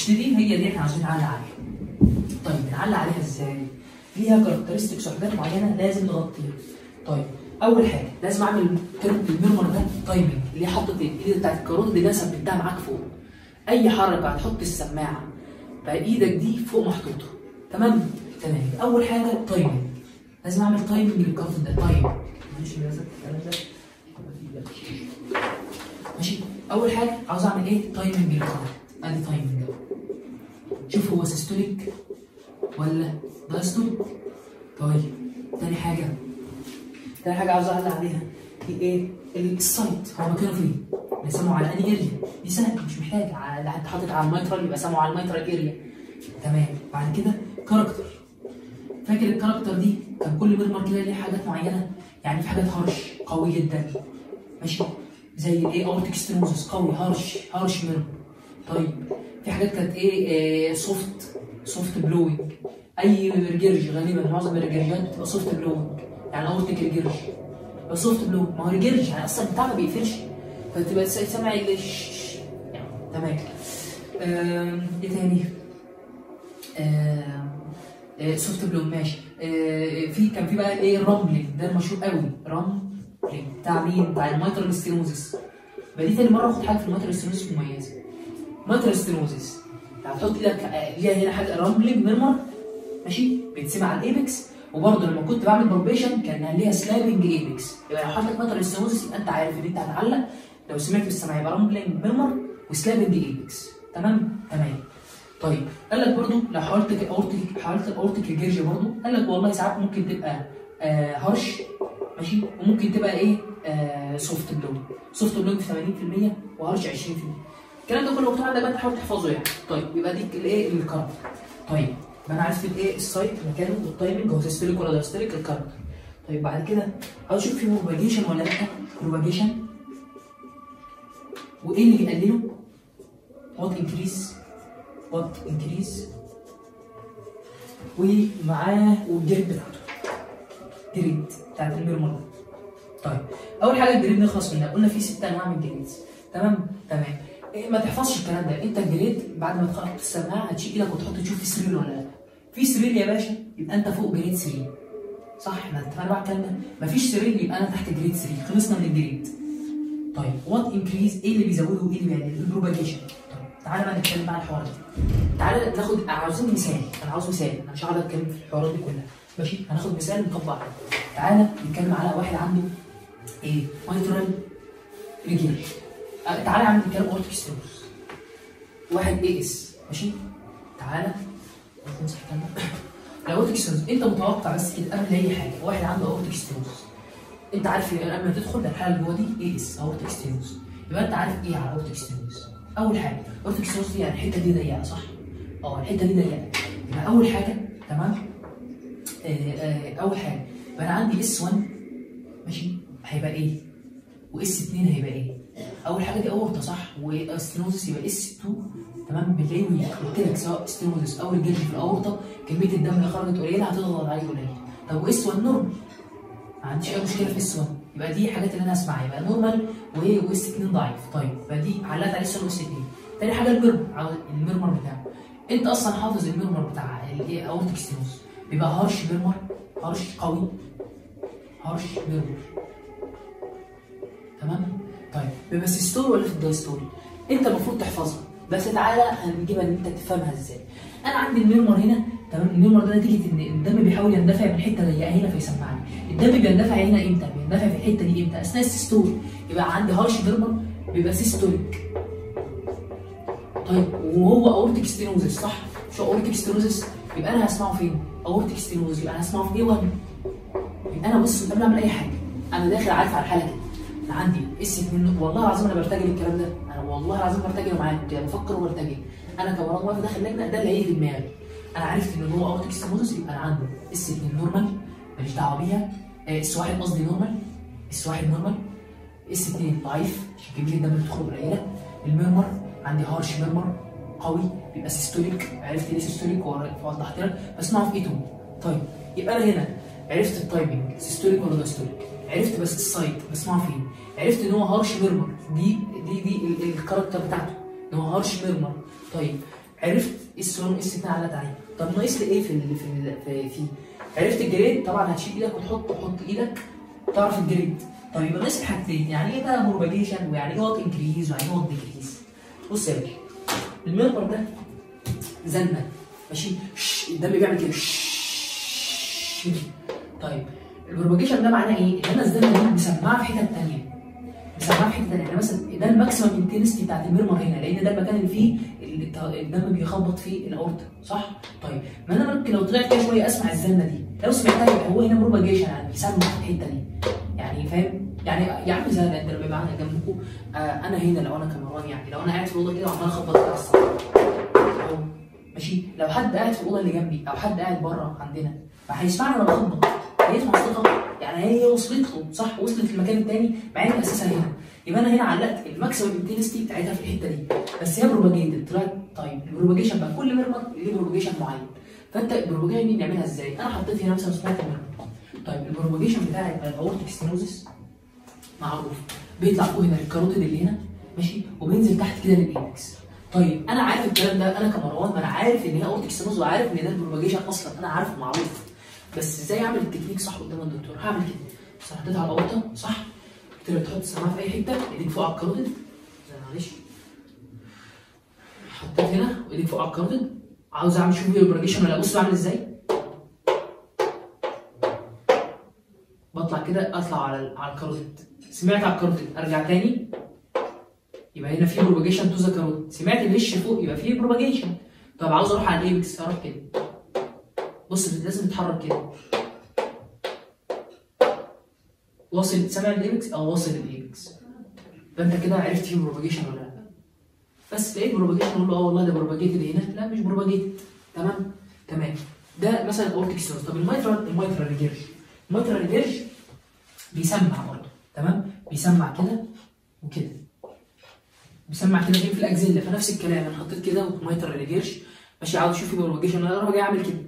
دي هي دي احنا عايزين نعلق عليها. طيب نعلق عليها ازاي؟ ليها كاركترستكس وحاجات معينه لازم نغطيها. طيب اول حاجه لازم اعمل الميرمر ده تايمنج، اللي حاطط الايد بتاعت الكاروتيد اللي انا ثبتها معاك فوق. اي حركه هتحط السماعه بقى ايدك دي فوق محطوطه. تمام. اول حاجه تايمنج، لازم اعمل تايمنج للكاروتيد ده. ماشي الكلام ده ماشي. اول حاجه عاوز اعمل ايه؟ تايمنج للكاروتيد. ادي تايمنج ده، شوف هو سيستوليك ولا دايستوليك. طيب تاني حاجه عاوز اعلق عليها ايه؟ السايت، هو مكانه فين؟ بيسموه على انهي اريا؟ دي سهل مش محتاج حد حاطط على الميترال يبقى سامعه على الميترال اريا. تمام. بعد كده كاركتر، فاكر الكاركتر دي كان كل ميرمر كده ليه حاجات معينه، يعني في حاجات هارش قوي جدا ماشي، زي الايه؟ اورتيك ستينوزس قوي هارش ميرمر. طيب في حاجات كانت ايه؟ سوفت بلوينج. اي ريجيرج غالبا معظم الريجيرجات بتبقى سوفت بلوينج، يعني اورتيك ريجيرج يبقى سوفت بلوينج، ما هو ريجيرج يعني اصلا بتاعه ما بيقفلش، فتبقى سامع يعني. تمام. ايه تاني؟ سوفت بلوينج ماشي. كان في بقى ايه؟ رامبلينج، ده المشهور قوي، رامبلينج بتاع مين؟ بتاع الميترال ستينوزس. يبقى دي تاني مره اخد حاجه في الميترال ستينوزس مميزه. ميترال ستينوزس هتحط ايدك ليها هنا حاجه رامبلينج ميرمر ماشي، بيتسمع على الايبكس. وبرضه لما كنت بعمل بالبيشن كان ليها سلابنج ايبكس، يبقى لو حطيت ميترال ستينوزس يبقى انت عارف ان انت هتعلق. لو سمعت بالسماع يبقى رامبلينج ميرمر وسلابنج ايبكس. تمام. طيب قال لك برضه لو حاولت الاورتيك ريجيرج برضه قال لك والله ساعات ممكن تبقى هارش ماشي، وممكن تبقى ايه؟ سوفت بلوينج في 80% وهارش 20%. الكلام ده كله مكتوب عندك بقى تحاول تحفظه يعني. طيب يبقى دي الايه؟ الكاركتر. طيب يبقى انا عرفت الايه؟ السايت مكانه والتايمنج، هو سيستوليك ولا دايستوليك الكاركتر. طيب بعد كده عاوز اشوف في بروباجيشن ولا لا. بروباجيشن وايه اللي بيقلله؟ وات انكريز ومعاه والجريد بتاعته، الجريد بتاعت الميرمر طيب اول حاجه الجريد نخلص منها، قلنا في 6 انواع من الجريدز. تمام. ما تحفظش الكلام ده، انت الجريد بعد ما تخلص السماعه هتشيل ايدك وتحط تشوف في سرير ولا لا. في سرير يا باشا يبقى انت فوق جريد 3. صح، احنا اتفقنا بقى على الكلام ده. مفيش سرير يبقى انا تحت جريد 3. خلصنا من الجريد. طيب وات انكريز، ايه اللي بيزوده وايه اللي بيقلل؟ البروباجيشن. طيب تعالى بقى نتكلم بقى عن الحوار ده. تعالى ناخد، عاوزين مثال، انا عاوز مثال، انا مش هقعد اتكلم في الحوارات دي كلها. ماشي، هناخد مثال نطبق عليه. تعالى نتكلم على واحد عنده ايه؟ مايترال ريجيل. تعالى يا عم نتكلم اورتيك ستينوز. واحد اي اس. ماشي، تعالى نمسح الكلام ده. الاورتيك ستينوز انت متوقع بس كده قبل اي حاجه واحد عنده اورتيك ستينوز، انت عارف قبل ما تدخل الحاله اللي جوه دي اي اس اورتيك ستينوز، يبقى انت عارف ايه على اورتيك ستينوز. اول حاجه اورتيك ستينوز دي يعني الحته دي ضيقه، صح؟ الحته دي ضيقه. يبقى اول حاجه، تمام، اول حاجه يبقى انا عندي اس 1 ماشي هيبقى ايه؟ واس 2 هيبقى ايه؟ اول حاجه دي اورطه، صح؟ وستينوزس يبقى اس 2. تمام. بنلاقي قلت لك سواء ستينوزس او الجلد في الاورطه كميه الدم اللي خرجت قليله هتضغط عليه قليل. طب واس 1 نورمال، ما عنديش اي مشكله في اس 1، يبقى دي حاجات اللي انا هسمعها، يبقى نورمال واس 2 ضعيف. طيب يبقى دي علقت عليه اس 1 واس 2. تاني حاجه الميرمر بتاعه، انت اصلا حافظ الميرمر بتاع الايه اورتيك ستينوز بيبقى هارش ميرمر، هارش قوي، هارش ميرمر. تمام. طيب بيبقى سيستول ولا في الدايستول؟ انت المفروض تحفظها، بس تعالى هنجيبها ان انت تفهمها ازاي. انا عندي الميرمر هنا، تمام، الميرمر ده نتيجه ان الدم بيحاول يندفع من حته ضيقه هنا فيسمعني. الدم بيندفع هنا امتى؟ بيندفع في الحته دي امتى؟ اثناء السيستول. يبقى عندي هارش ميرمر بيبقى سيستوليك. طيب وهو اورتيك ستينوزس، صح؟ مش اورتيك ستينوزس؟ يبقى انا هسمعه فين؟ اورتيك ستينوزس، يبقى انا هسمعه في اي 1. يبقى انا بص قبل ما اعمل اي حاجه انا داخل عارف على الحاله كده. انا عندي اس 2، والله العظيم انا برتجل الكلام ده، انا والله العظيم برتجل معاك، يعني بفكر وبرتجل. انا كمروان واقف داخل لجنه، ده اللي هيجي في دماغي. انا عرفت ان هو اورتيك ستينوزس، يبقى انا عندي اس 2 نورمال ماليش دعوه بيها، اس 1 قصدي نورمال، اس 1 نورمال، اس 2 ضعيف عشان كميه الدم اللي بتدخل قليله. الميرمر عندي هارش ميرمر قوي بيبقى سيستوليك، عرفت ليه سيستوليك ووضحت لك، بسمعه في اي 2. طيب يبقى انا هنا عرفت التايمنج سيستوليك ولا دايستوليك، عرفت بس السايت بسمعه فين، عرفت ان هو هارش ميرمر، دي الكاركتر بتاعته ان هو هارش ميرمر. طيب عرفت اس 1 واس 2 على تعليم. طب ناقص لي ايه في عرفت الجريد، طبعا هتشيل ايدك وتحط ايدك تعرف الجريد. طيب يبقى ناقص حاجتين، يعني ايه بقى بروباجيشن، ويعني ايه وات انكريز، ويعني ايه وات ديكريز. بص يا باشا، الميرمر ده زنه، ماشي، الدم بيعمل كده. طيب البروباجيشن ده معناه ايه؟ ان انا الزنه دي مسمعه في حته ثانيه، مسمعه في حته ثانيه. يعني مثلا ده الماكسيمم انتنستي بتاعت الميرمر هنا، لان ده المكان اللي فيه الدم بيخبط فيه الاورطه، صح؟ طيب ما انا ممكن لو طلعت كده شويه اسمع الزنه دي، لو سمعتها يبقى هو هنا بروباجيشن، يعني بيسمع في الحته دي، يعني فاهم؟ يعني يا عم زي انت لما يبقى عندك جنبكم، انا هنا لو انا كمروان، يعني لو انا قاعد في الاوضه كده وعمال اخبط على السطح اهو، ماشي، لو حد قاعد في الاوضه اللي جنبي او حد قاعد بره عندنا فهيسمعني وانا بخبط، هيسمع صوتها، يعني هي وصلت له، صح؟ وصلت للمكان الثاني مع ان اساسا هنا. يبقى انا هنا علقت الماكسيمم انتنستي بتاعتها في الحته دي، بس هي بروباجيتد طلعت. طيب البروباجيشن بقى كل ميرمر ليه بروباجيشن معين، فانت البروباجيشن دي بنعملها ازاي؟ انا حطيت هنا مثلا سمعت الميرمر. طيب البروباجيشن بتاع الاورتيك ستينوزس معروف، بيطلع فوق هنا الكاروتيد اللي هنا، ماشي، وبينزل تحت كده للايبكس. طيب انا عارف الكلام ده، انا كمروان ما انا عارف ان هي اورتيك ستينوز، وعارف ان ده البروباجيشن اصلا، انا عارف معروف، بس ازاي اعمل التكنيك صح قدام الدكتور؟ هعمل كده، بس انا حطيتها على الاورطه، صح؟ قلت له تحط السماعه في اي حته، ايديك فوق على الكاروتيد، معلش، حطيت هنا وايديك فوق على الكاروتيد، عاوز اعمل شوف البروباجيشن ولا، بص بعمل ازاي؟ بطلع كده اطلع على الكاروتيد، سمعت على الكاروتيد ارجع تاني، يبقى هنا في بروباجيشن تو ذا كاروتيد، سمعت الهش فوق يبقى في بروباجيشن. طب عاوز اروح على الايبكس، اروح كده، بص لازم تتحرك كده، واصل سامع الايبكس او واصل الايبكس، يبقى انت كده عرفت فيه بروباجيشن ولا لا. بس لقيت بروباجيشن اقول له والله ده بروباجيتد هنا، لا مش بروباجيتد، تمام. ده مثلا اورتيك ستينوز. طب الميترال ريجيرج، الميترال ريجيرج بيسمع برضه، تمام، بيسمع كده وكده، بيسمع كده في الاكزيلا، فنفس الكلام انا حطيت كده وميترال ريجيرج، ماشي، عاوز اشوف فيه بروباجيشن ولا لا، اروح جاي اعمل كده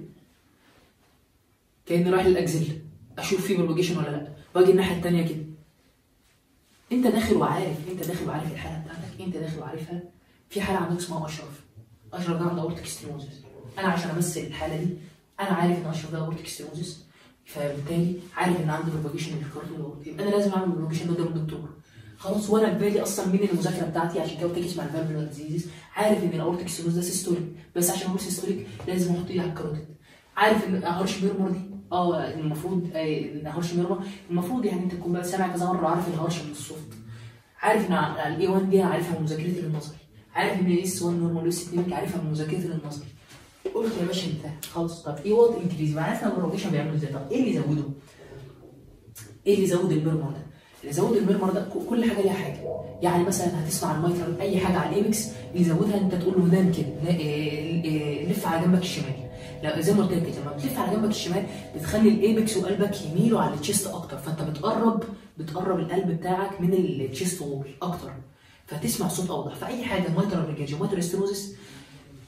كاني رايح للاكزيلا اشوف فيه بروباجيشن ولا لا، واجي الناحيه الثانيه كده انت داخل وعارف الحاله بتاعتك، انت داخل وعارفها. في حاله عندك اسمها اشرف ده عنده اورتيك ستينوزس. انا عشان امثل الحاله دي انا عارف ان اشرف ده اورتيك ستينوزس، فبالتالي عارف ان عنده بروباجيشن للكارديو، يبقى انا لازم اعمل بروباجيشن قدام الدكتور. خلاص، وانا في بالي اصلا من المذاكره بتاعتي عشان كده بتيجي مع الفالفولار ديزيز، عارف ان الاورتيك ستينوزس ده سيستوليك، بس عشان اقول سيستوليك لازم احط ايدي على الكاروتيد. عارف ان هارش ميرمر دي المفروض ان هارش ميرمر المفروض يعني انت تكون بقى سامع كذا مره، عارف الهارش من الصوت، عارف ان الاي 1 دي عارفها من مذاكرتي للنظري، عارف ان اس 1 نورمال واس 2 عارفها من مذاكرتي للنظري. قلت يا باشا انت خلاص، طب ايه وات انكريز؟ ما عرفنا البروباجيشن بيعمل ازاي، طب ايه اللي يزوده؟ ايه اللي يزود الميرمر ده؟ اللي يزود الميرمر ده كل حاجه ليها حاجه، يعني مثلا هتسمع المايترال اي حاجه على الايبكس يزودها، انت تقول له نام كده، لف على جنبك الشمال. لو زي ما قلت لك كده، لما بتلف على جنبك الشمال بتخلي الايبكس وقلبك يميلوا على التشيست اكتر، فانت بتقرب القلب بتاعك من التشيست وول اكتر، فتسمع صوت اوضح. فاي حاجه المايترال ريجاجي مايترال ستينوزس،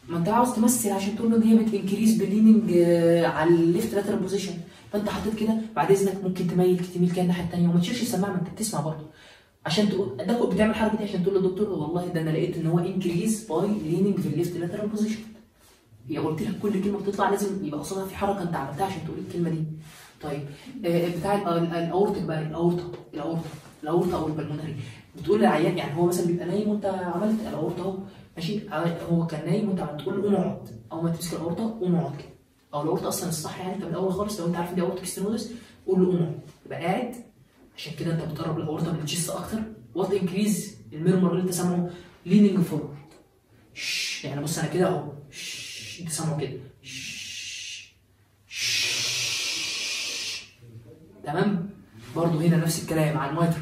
ما انت عاوز تمثل عشان تقول له ان هي بتنكريز بالليننج على الليفت لاترال بوزيشن، فانت حطيت كده. بعد اذنك ممكن تميل كده الناحيه الثانيه وما تشيلش السماعه، ما انت بتسمع برضه، عشان تقول ده بتعمل الحركه دي عشان تقول للدكتور والله ده انا لقيت ان هو انكريز باي ليننج في الليفت لاترال بوزيشن. يا قلت لك كل كلمه بتطلع لازم يبقى قصادها في حركه انت عملتها عشان تقول الكلمه دي. طيب بتاع الاورتك بقى، الاورطه او البلمونري، بتقول للعيان يعني هو مثلا بيبقى نايم وانت عملت الاورطه اهو ماشي، هو كان نايم وانت تقول له قوم اقعد، اول ما تمسك الاورطه قوم اقعد كده، او الاورطه اصلا الصح يعني انت من الاول خالص لو انت عارف ان دي اورتيك ستينوزس قول له قوم اقعد، تبقى قاعد، عشان كده انت بتقرب الاورطه من الجسم اكتر. وات انكريز الميرمر اللي انت سامعه ليننج فورورد، يعني بص انا كده اهو، انت سامعه كده، تمام. برضه هنا نفس الكلام على المايتر،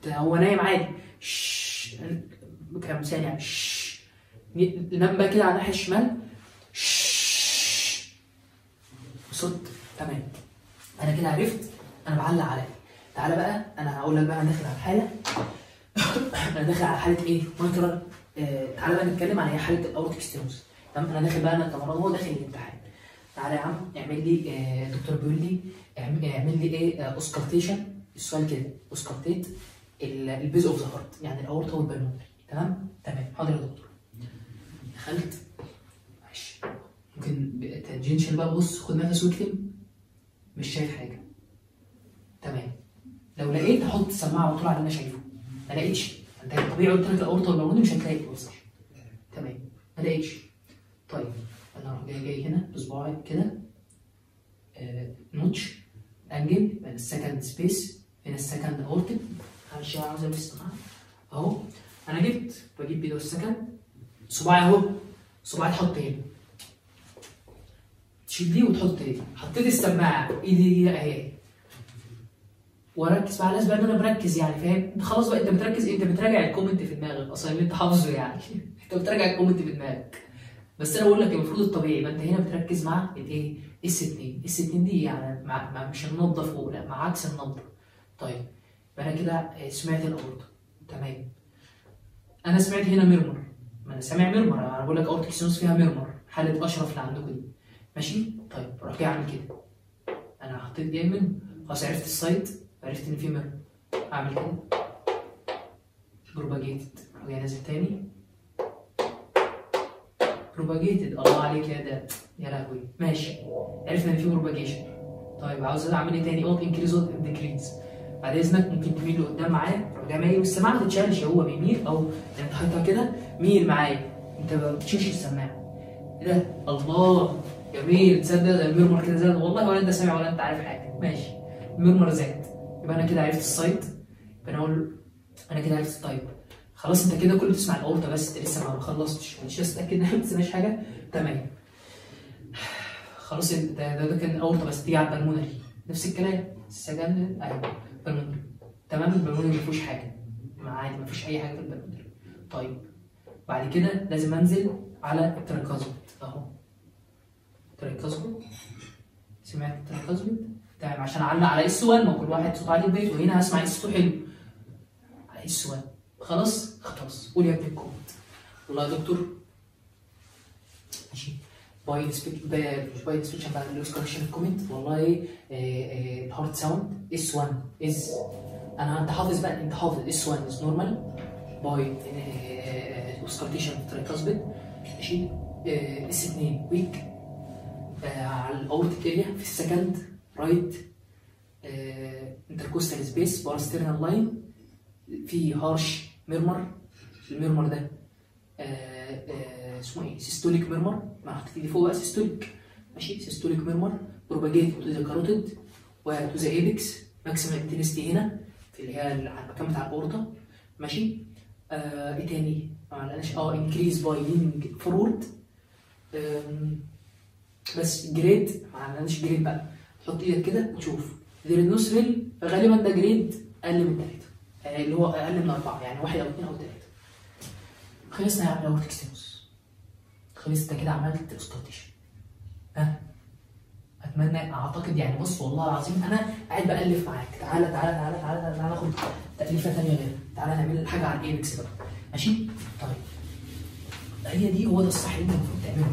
هو نايم عادي كام ثانيه، نام بقى كده على الناحيه الشمال صوت، تمام. انا كده عرفت انا بعلق على ايه. تعالى بقى انا هقول لك بقى انا داخل على حاله انا داخل على حاله ايه؟ مايترال. تعالى بقى نتكلم عن حاله الاورتيك ستينوزس، تمام. انا داخل بقى انا كمرض هو داخل الامتحان. تعالى يا عم اعمل لي الدكتور بيقول لي اعمل لي ايه اوسكالتيشن، السؤال كده اوسكالتيت البيز اوف ذا هارت، يعني الاورطه والبلمونري، تمام. حاضر يا دكتور. دخلت ماشي، ممكن تنجنشن بقى، بص خد نفس واكتب، مش شايف حاجه، تمام. لو لقيت هحط السماعه على طول على اللي انا شايفه، ما لقيتش انت طبيعي قلت لك الاورطه والبلمونري مش هتلاقي بص، تمام. ما لقيتش، طيب انا هروح جاي هنا بصباعي كده نوتش انجل من السكند سبيس هنا السكند اورتيك، معلش انا عاوز البس اهو. انا بجيب بيدو السكند صباعي اهو، صباعي تحط هنا، تشيل دي وتحط دي، حطيت السماعه ايدي اهي، واركز بقى على الاسباب ان انا بركز يعني، فاهم؟ خلاص بقى انت بتركز، انت بتراجع الكومنت في دماغك اصلا اللي انت حافظه يعني انت بتراجع الكومنت في دماغك، بس انا بقول لك المفروض الطبيعي ما انت هنا بتركز مع الايه؟ اس 2، اس 2 دي يعني مع مش النبضه فوق، لا مع عكس النبضه. طيب انا كده سمعت الاورطه، تمام. انا سمعت هنا ميرمر، ما انا سامع ميرمر، انا بقول لك اورتيك ستينوزس فيها ميرمر، حاله اشرف اللي عندكم دي ماشي. طيب اروح جاي اعمل كده، انا حطيت جاي منه خلاص، عرفت السايت، عرفت ان في ميرمر، اعمل كده بروباجيتد، اروح جاي نازل تاني بروباجيتد، الله عليك يا ده يا لهوي، ماشي. عرفنا ان في بروباجيشن. طيب عاوز اعمل ايه تاني؟ اوت انكريز اوت ديكريز، بعد اذنك ممكن تميل لقدام معايا، تروح جاي مايل والسماعه ما تتشالش، هو بيميل او انت حاططها كده ميل معايا، انت ما بتشيلش السماعه. ايه ده؟ الله جميل، تصدق ده الميرمر كده زاد والله، ولا انت سامع ولا انت عارف حاجه، ماشي. الميرمر زاد، يبقى انا كده عرفت السايت، يبقى انا اقول انا كده عرفت التايب. خلاص انت كده كله بتسمع الاورطه بس، انت لسه ما خلصتش، مش اتاكد ان انت ما سمعتش حاجه، تمام. خلاص ده كان الاورطه بس، تيجي على البلمونري نفس الكلام، السجن ايوه بالمونري، تمام. البلمونري ما فيهوش حاجه، عادي ما فيش اي حاجه في البلمونري. طيب بعد كده لازم انزل على التراكازويد اهو، التراكازويد، سمعت التراكازويد، تمام. عشان اعلق على اس 1، ما كل واحد صوت عالي البيت، وهنا هسمع اس 2 حلو على اس 1. خلاص قول يا ابني الكومنت. والله يا دكتور ماشي، باي انسبكشن بعد اللوس كوركشن الكومنت، والله الهارت ساوند اس 1 از انت حافظ بقى، انت حافظ اس 1 از نورمال باي اوسكارتيشن ترايكاسبيد، ماشي. اس 2 ويك على الاورتيك اريا في السكند رايت انتركوستال سبيس باراسترنال لاين، في هارش ميرمر. الميرمر ده اسمه ايه؟ سيستوليك ميرمر، ما حطيت ايدي فوق بقى سيستوليك، ماشي. سيستوليك ميرمر بروباجيت تو ذا كاروتيد وتو ذا ايبكس، ماكسيمم انتنستي هنا في اللي هي على المكان بتاع الاورطه، ماشي. ايه تاني؟ معلش انكريز باي لينج فورورد. بس جريد معلش جريد بقى، تحط ايدك كده وتشوف ذيرينوسريل، غالبا ده جريد اقل من 3، اللي هو اقل من 4، يعني 1 أو 2 أو 3. خلصنا يا عم الاورتيك ستينوس، خلصت كده، عملت اوسكارتيشن. اتمنى اعتقد يعني، بص والله العظيم انا قاعد بالف معاك. تعالى تعالى تعالى تعالى تعالى ناخد تأليفه ثانيه غيرها، تعالى نعمل حاجه على الايبكس بقى، ماشي. طيب هي دي، هو ده الصح اللي انت المفروض تعمله.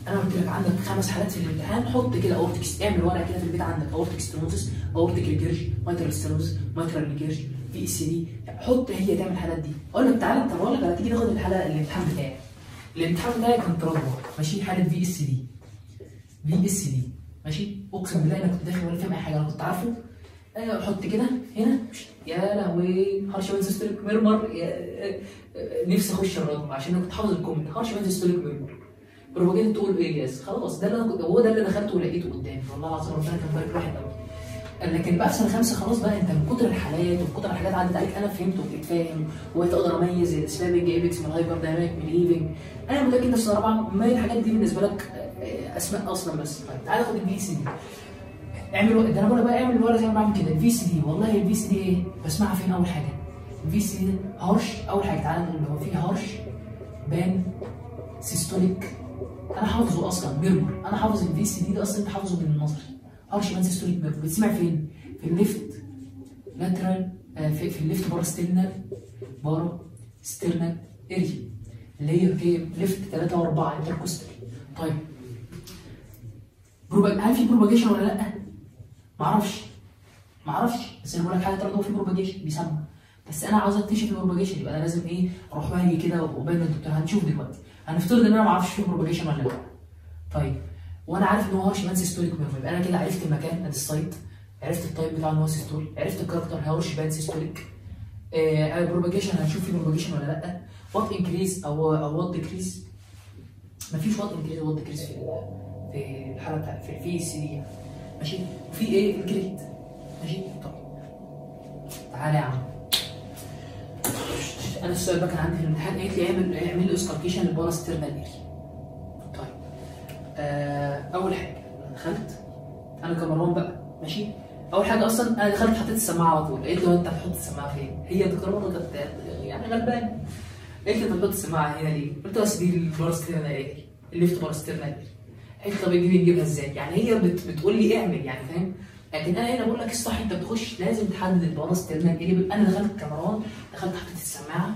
انا قلت لك عندك 5 حالات في الامتحان، حط كده اورتكس، اعمل ورقه كده في البيت عندك اورتيك ستينوزس، اورتيك ريجيرج، مايترال ستينوزس، مايترال ريجيرج، في اس دي، حط هي تعمل الحالات دي. اقول لك تعالى انت، بقول لك هتيجي تاخد الحاله الامتحان بتاعي. الامتحان بتاعي كان تربع، ماشي، حاله في اس دي، في اس دي، ماشي. اقسم بالله انا كنت داخل ولا فاهم اي حاجه، انا كنت عارفه. حط كده هنا، يا لهوي، هارش سيستوليك ميرمر، نفسي اخش الرقم عشان انا كنت حافظ الكومنت، هارش سيستوليك ميرمر بروباجيت تقول ارياز، خلاص ده اللي انا كنت، هو ده اللي دخلته ولقيته قدامي، والله العظيم ربنا كان بارك واحد قوي. لكن بقى في سنه 5 خلاص بقى، انت من كتر الحالات ومن كتر الحاجات عدت عليك، انا فهمت وبقيت فاهم وبقيت اقدر اميز السلابنج ايبكس من الهايبر دايناميك من الليفنج. انا متاكد ان في سنه 4 ما الحاجات دي بالنسبه لك اسماء اصلا بس. طيب تعالى خد الفي سي دي، اعمل ده، انا بقول لك بقى اعمل الورقه زي ما بعمل كده. الفي سي دي، والله الفي سي دي ايه؟ بسمعها فين اول حاجه؟ الفي سي دي هارش، اول حاجه تعالى نقول هو في هارش بان سيستوليك، انا حافظه اصلا ميرمر، انا حافظ الفي سي دي ده اصلا، انت حافظه من النظري. هارش بان سيستوليك ميرمر بتسمع فين؟ في الليفت لاترال، في الليفت بارا ستيرنال اريا، اللي هي في ليفت 3 و4 انتركوستال. طيب هل في بروباجيشن ولا لا؟ معرفش، بس انا بقول لك حاجه طالما هو في بروباجيشن بيسمع، بس انا عاوز اكتشف البروباجيشن، يبقى انا لازم ايه؟ اروح باجي كده وبين الدكتور. هنشوف دلوقتي، هنفترض ان انا ما اعرفش في بروباجيشن ولا لا. طيب وانا عارف ان هو هارش بان سيستوليك ميرمر، يبقى انا كده عرفت المكان، ادي السايت، عرفت التايب بتاع ان هو سيستول، عرفت الكاركتر هارش بان سيستوليك. البروباجيشن هنشوف في بروباجيشن ولا لا. وات انكريز او وات ديكريز، مفيش وات انكريز وات ديكريز في الحاله بتاعت في السي دي، ماشي. وفي ايه؟ الجريد، ماشي. طب تعالى يا عم، انا السؤال بقى كان عندي في الامتحان، قالت لي اعمل لي اسكارتيشن للباراسترنال اريا. طيب اول حاجه دخلت انا كمروان بقى، ماشي. اول حاجه اصلا انا دخلت حطيت السماعه على طول، قالت لي هو انت هتحط السماعه فين؟ هي الدكتوره برضه كانت يعني غلبانه، قالت لي انت بتحط السماعه هنا ليه؟ قلت له اصل دي الباراسترنال اريا، الليفت باراسترنال اريا. قالت لي طب دي بنجيبها ازاي؟ يعني هي بتقول لي اعمل، يعني فاهم؟ لكن انا هنا بقول لك الصح، انت بتخش لازم تحدد الباراسترنال اريا. انا دخلت كمروان، دخلت حطيت السماعه،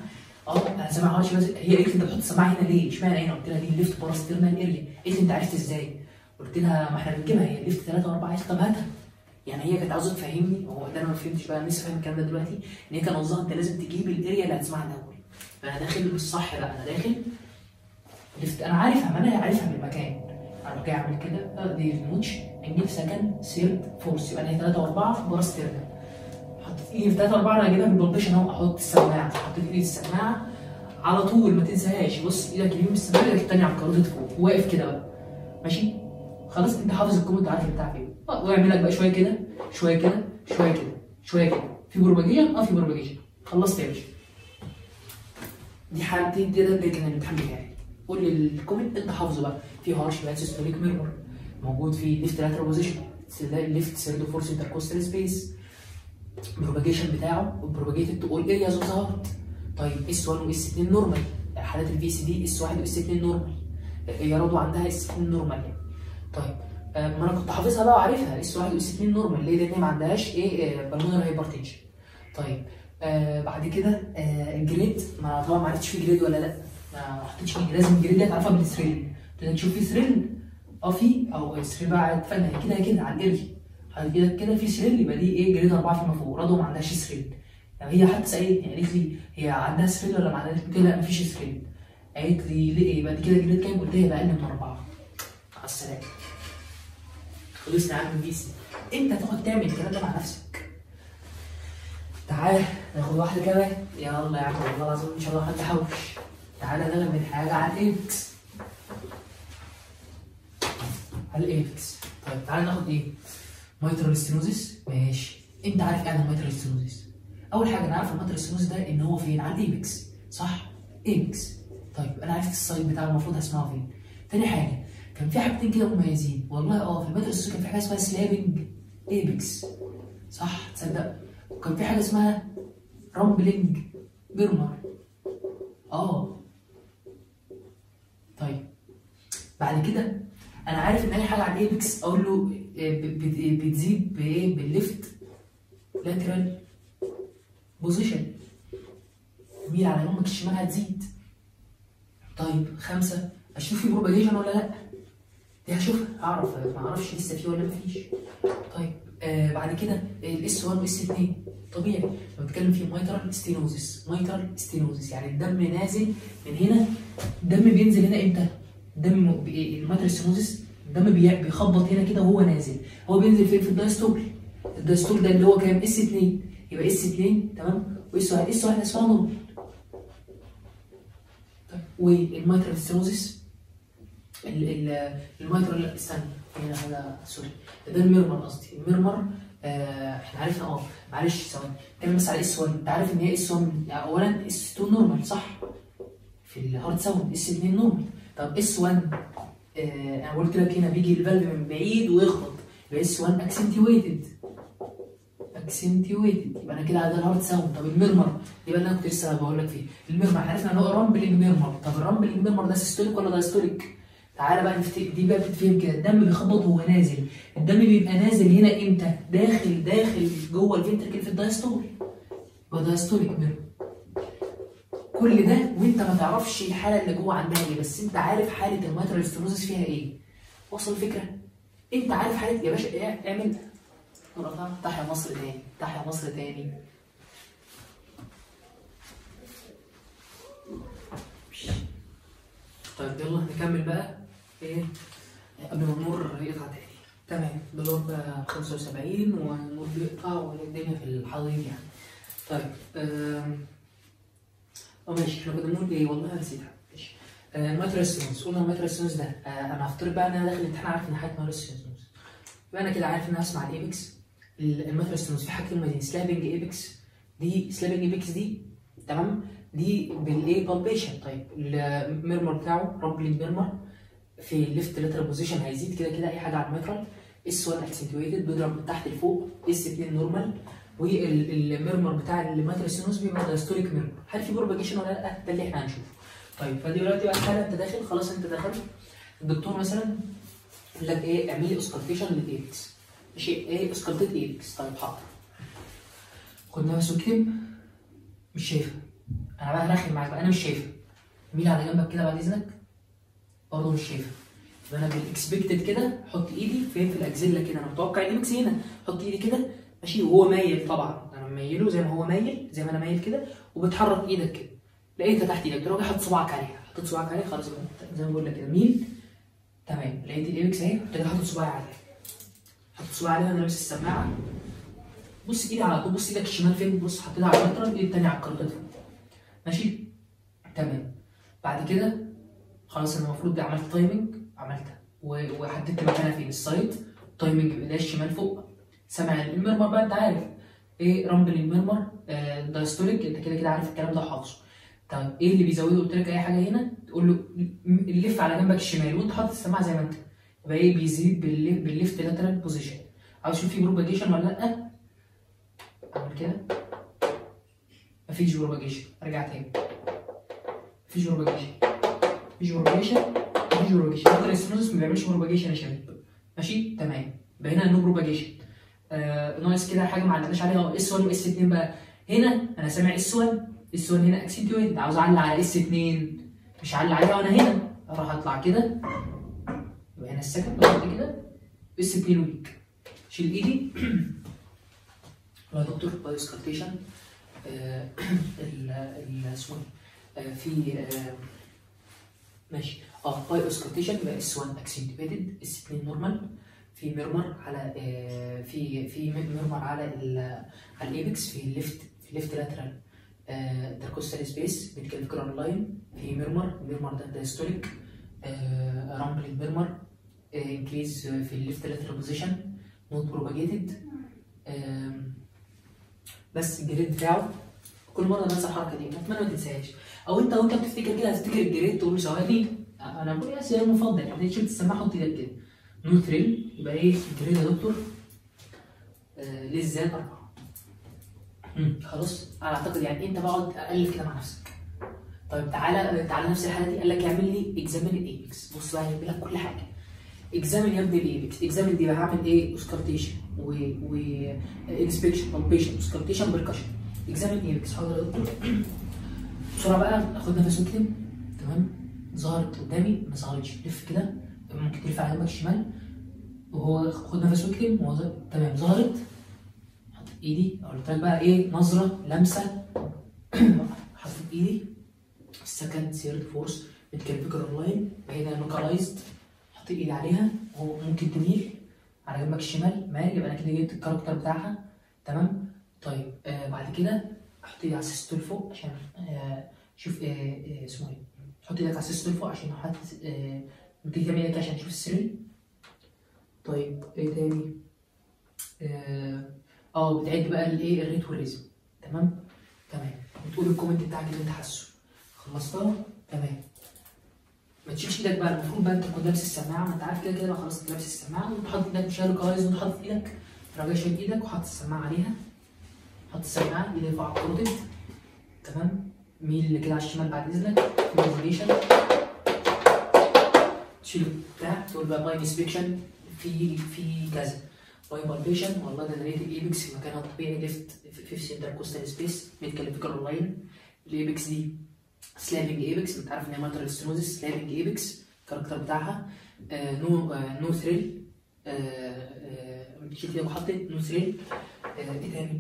انا سامع هارش، هي قالت لي انت بتحط السماعه هنا ليه؟ اشمعنى هنا؟ قلت لها دي الليفت باراسترنال اريا. قالت لي انت عرفت ازاي؟ قلت لها ما احنا بنجيبها، هي الليفت 3 و4. قالت طب هاتها. يعني هي كانت عاوزه تفهمني، هو ده انا ما فهمتش بقى، انا لسه فاهم الكلام ده دلوقتي، ان هي كان قصدها انت لازم تجيب الاريا اللي هتسمعها الاول. فانا داخل بالصح بقى، انا داخل ليفت، انا عارفها، ما انا عارفها بالمكان. انا جاي اعمل كده، دي النوتش، نجيب سكند سيرد فورس، يبقى هي 3 و4 باراسترنال. حطيت ايدي في 3 و4، انا هجيبها بالبلبشن اهو، احط السماعه، حطيت ايدي في السماعه على طول، ما تنساهاش، بص ايدك اليمين بالسماعه، ايدك الثانيه على الكاروتيد فوق، واقف كده بقى، ماشي. خلاص انت حافظ الكومنت، عارف بتاع فين، واعمل لك بقى شويه كده شويه كده شويه كده شويه كده. في بروباجيشن، في بروباجيشن. خلصت يا باشا. دي حالتين كده، ده كان الامتحان بتاعي. قول لي الكومنت انت حافظه بقى. في هارش بان سيستوليك ميرمر موجود في ليفت لاترال بوزيشن، ليفت سيردو فورس انتركوستال سبيس، البروباجيشن بتاعه بروباجيتد تو اول ارياز اوف ذا هارت. طيب اس 1 واس 2 نورمال، حالات الفي سي دي اس 1 واس 2 نورمال، هي رضوى عندها اس 2 نورمال يعني. طيب ما انا كنت حافظها بقى وعارفها اس 1 واس 2 نورمال، ليه؟ لان هي ما عندهاش ايه؟ بالمونر هايبرتنشن. طيب بعد كده الجريد، ما طبعا ما عرفتش في جريد ولا لا، ما حطيتش فيه، لازم الجريد دي تعرفها بالثريل. تشوف في ثريل، في او ثريل بقى اتفقنا كده كده على الاريا، حطيت ايدك كده في سريل، يبقى دي ايه جريد 4 فيما فوق. رضوى ما عندهاش سريل. يعني هي حتى سالتني قالت لي هي عندها سريل ولا ما عندهاش؟ قلت لها لا مفيش سريل. قالت لي ليه؟ يبقى دي كده جريد كام؟ قلت لها يبقى اقل من 4. على السلامه. خلصنا يا عم بيسي. انت هتاخد تعمل الكلام ده مع نفسك. تعال ناخد واحده كمان. يلا يا عم والله العظيم ان شاء الله هتحوش. تعالى نعمل حاجه على الايبكس. على الايبكس. طيب تعالى ناخد ايه؟ مايترال ستينوزيس. ماشي. انت عارف ايه عن المايترال ستينوزيس؟ اول حاجه انا عارف المايترال ستينوزيس ده ان هو فين؟ على الايبكس، صح؟ ايبكس. طيب انا عرفت السايت بتاعه المفروض هسمعه فين. تاني حاجه كان في حاجتين كده مميزين والله. في المايترال ستينوزيس كان في حاجه اسمها سلابنج ايبكس، صح؟ تصدق؟ وكان في حاجه اسمها رامبلينج ميرمر. طيب بعد كده انا عارف ان اي حاجه على الايبكس اقول له بتزيد بايه؟ بالليفت لاترال بوزيشن. ميل على يمك الشمال هتزيد. طيب 5 اشوف في بروباجيشن ولا لا؟ دي هشوفها اعرف، ما اعرفش لسه في ولا مفيش. طيب بعد كده الاس 1 والاس 2 طبيعي لما بتكلم في مايترال ستينوزيس. مايترال ستينوزيس يعني الدم نازل من هنا. الدم بينزل هنا امتى؟ الدم المايترال ستينوزيس الدم بيخبط هنا كده وهو نازل. هو بينزل فين؟ في الدايستول. الدايستول ده اللي هو كام؟ اس 2. يبقى اس 2 تمام. واس 1 اس 1 اسمها نورمال. طيب والمايترال ستينوزيس المايترال استنى هنا حاجه سوري ده الميرمر قصدي. الميرمر احنا عرفنا معلش ثواني نتكلم بس على اس 1. انت عارف ان هي اس 1 يعني اولا اس 2 نورمال صح؟ في الهارد ساوند اس 2 نورمال. طب اس 1 انا قلت لك هنا بيجي الفالف من بعيد ويخبط يبقى اس 1 اكسنتويتد. يبقى انا كده على الهارد ساوند. طب الميرمر يبقى انا كنت لسه بقول لك فيه الميرمر احنا عرفنا ان هو رامبلينج ميرمر. طب الرامبلينج ميرمر ده سيستوليك ولا دايستوليك؟ تعالى بقى دي بقى بتتفهم كده. الدم بيخبط وهو نازل. الدم بيبقى نازل هنا امتى؟ داخل جوه الفنتركل في الدايستول. يبقى دايستوليك ميرمر. كل ده وانت ما تعرفش الحاله اللي جوه عندها ايه، بس انت عارف حاله المايترال ستينوزيس فيها ايه. وصل الفكره؟ انت عارف حاله يا باشا ايه. اعمل تحيا مصر تاني. تحيا مصر تاني. طيب يلا نكمل بقى ايه قبل ما النور يقطع تاني. تمام دولار بقى 75 والنور بيقطع والدنيا في الحضيض يعني. طيب ماشي احنا كنا بنقول ايه؟ والله نسيتها. ماشي المايترال ستينوزيس. قلنا المايترال ستينوزيس ده انا هفترض بقى ان انا داخل الامتحان عارف ان حاجه مايترال ستينوزيس. يبقى انا كده عارف ان انا هسمع الايبكس. المايترال ستينوزيس في حاجتين مهمين. سلابنج ايبكس دي تمام. دي بالايه؟ بالبيشن. طيب الميرمر بتاعه رامبلينج ميرمر في الليفت لاترال بوزيشن هيزيد كده اي حاجه على الميترال. اس 1 اكسنتويتد بيضرب من تحت لفوق. اس 2 نورمال. والميرمر بتاع الميترال ستينوزيس بيبقى دايستوليك ميرمر. هل في بروباجيشن ولا لا؟ ده اللي احنا هنشوفه. طيب فدلوقتي بقى حاله انت داخل خلاص. انت دخلت الدكتور مثلا يقول لك ايه؟ اعمل لي اسكالتيشن للايبكس. ماشي ايه اسكالتيت ايبكس؟ طيب حاضر. خد نفس واكتب. مش شايفها. انا بقى هرخم معاك بقى. انا مش شايفها. ميل على جنبك كده بعد اذنك. برضه مش شايفها. يبقى انا بالاكسبكتد كده احط ايدي فين؟ في الاكزيلا كده. انا متوقع الايبكس هنا. احط ايدي كده ماشي وهو مايل. طبعا انا مميله زي ما هو مايل زي ما انا مايل كده. وبتحرك ايدك كده لقيتها تحت ايدك دلوقتي. حط صباعك عليها. حطيت صباعك عليها خلاص زي ما بقول لك كده. ميل تمام. لقيت الايبكس اهي. قلت لك حط صباعي عليها. حط صباعي عليها. انا لابس السماعه. بص ايدي على طول. بص ايدك الشمال فين؟ بص حطيتها على الميترال. ايدي الثانيه على الكاروتيد. ماشي تمام. بعد كده خلاص انا المفروض عملت تايمنج. عملتها وحددت مكانها فين؟ السايد. تايمنج بايديا الشمال فوق. سامع الميرمر بقى. انت عارف ايه رامبلينج ميرمر دايستوليك. انت كده عارف الكلام ده وحافظه. طيب ايه اللي بيزوده؟ قلت لك اي حاجه هنا تقول له لف على جنبك الشمال وانت حاطط السماعه زي ما انت. يبقى ايه؟ بيزيد بالليفت لاترال بوزيشن. عاوز اشوف في بروباجيشن ولا لا. اعمل كده. مفيش بروباجيشن. ارجع تاني. مفيش بروباجيشن. المايترال ستينوزيس ما بيعملش بروباجيشن يا شباب. ماشي تمام. يبقى هنا نو بروباجيشن. ناقص كده حاجه ما علقناش عليها. اس 1 واس 2 بقى. هنا انا سامع اس 1. اس 1 هنا اكسنتويت. عاوز اعلق على اس 2. مش هعلق عليها وانا هنا. اروح اطلع كده. يبقى هنا السكند بحط كده. اس 2 ويك. شيل ايدي. يا دكتور بايو سكالتيشن اسمه في ماشي بايو سكالتيشن يبقى اس 1 اكسنتويتد، اس 2 نورمال، في ميرمر على في ميرمر على الايبكس، في الليفت لاترال انتركوستال سبيس ميديكال كرون لاين، في ميرمر ده دايستوليك رامبل ميرمر انكريز في الليفت لاترال بوزيشن نوت بروباجيتد. بس الجريد بتاعه كل مره بنسى الحركه دي، اتمنى ما تنساهاش، او انت وانت بتفتكر كده هتفتكر الجريد تقول له ثواني انا بقول يا سيدي المفضل، يعني تشيل السماعه حط ايدك كده نو ثريل. يبقى ايه الجريد يا دكتور؟ ليه ازاي 4. خلاص انا اعتقد يعني انت بقعد اقلب كده مع نفسك. طيب تعالى نفس الحاله دي، قال لك اعمل لي اكزامين الايبكس. بص بقى هيجيب لك كل حاجه. اكزامين يا ابني الايبكس، اكزامين دي هعمل ايه؟ اوسكارتيشن و انسبكشن بالبيشن اوسكارتيشن بركشن. اكزامين الايبكس. حاضر يا دكتور. بسرعه بقى اخد نفس واكتم. تمام، ظهرت قدامي ما ظهرتش، لف كده ممكن تلف على جنبك الشمال وهو خد نفس واكتم تمام ظهرت. حط ايدي، قلت لك بقى ايه؟ نظره لمسه. حطيت ايدي السكند ثيرد فورس متكلفكر اونلاين هنا لوكالايزد، حط ايدي عليها وهو ممكن تميل على جنبك الشمال مال، يبقى انا كده جبت الكاركتر بتاعها. تمام. طيب بعد كده احط ايدي على السيستول فوق عشان شوف اسمه ايه، حط ايدك على السيستول فوق عشان حط تيجي تعمل ايه عشان تشوف السري. طيب ايه تاني؟ بتعد بقى الايه الريت والريزم. تمام. وتقول الكومنت بتاعك اللي انت حاسه. خلصتها؟ تمام. ما تشيلش ايدك بقى، المفروض بقى انت تكون لابس السماعه، ما انت عارف كده بقى خلاص لابس السماعه وانت حاطط ايدك مش كويس وانت حاطط ايدك راجع شايل ايدك وحاطط السماعه عليها. حط السماعه ايدك فوق على الكروتيد. تمام. ميل كده على الشمال بعد اذنك في الريزوليشن. تشيل بتاع تقول بقى باي انسبكشن في كذا باي بالبيشن. والله ده انا لقيت الايبكس في مكانها الطبيعي ليفت في انتركوستال سبيس ميديكال فيكر لاين. الايبكس دي سلابنج ايبكس، انت عارف ان هي ماترال ستينوزيس. سلابنج ايبكس الكاركتر بتاعها نو ثريل. شلت ايدك وحطيت نو ثريل. ايه تاني؟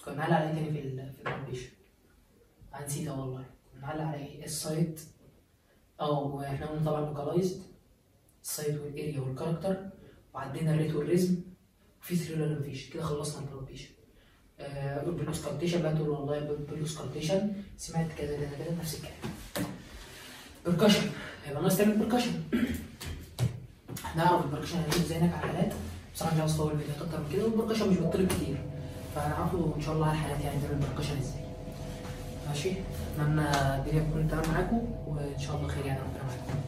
كنا بنعلق على ايه تاني في البالبيشن؟ نسيتها والله. كنا بنعلق على ايه؟ السايت. واحنا قلنا طبعا لوكالايزد السايت والاريا والكاركتر، وعدينا الريت والريزم وفي ثريل ولا مفيش. كده خلصنا البالبيشن. بالاوسكالتيشن بقى تقول والله بالاوسكالتيشن سمعت كذا كذا كذا نفس الكلام. بركشن هيبقى ناقص تعمل بركشن. هنعرف البركشن هنعمله ازاي هناك على الحالات. بصراحه مش عاوز اطول الفيديوهات اكتر من كده، والبركشن مش بيطلب كتير فهنعرفه ان شاء الله على الحالات يعني تعمل بركشن ازاي. ماشي. اتمنى الدنيا تكون تمام معاكم وان شاء الله خير يعني ربنا معاكم.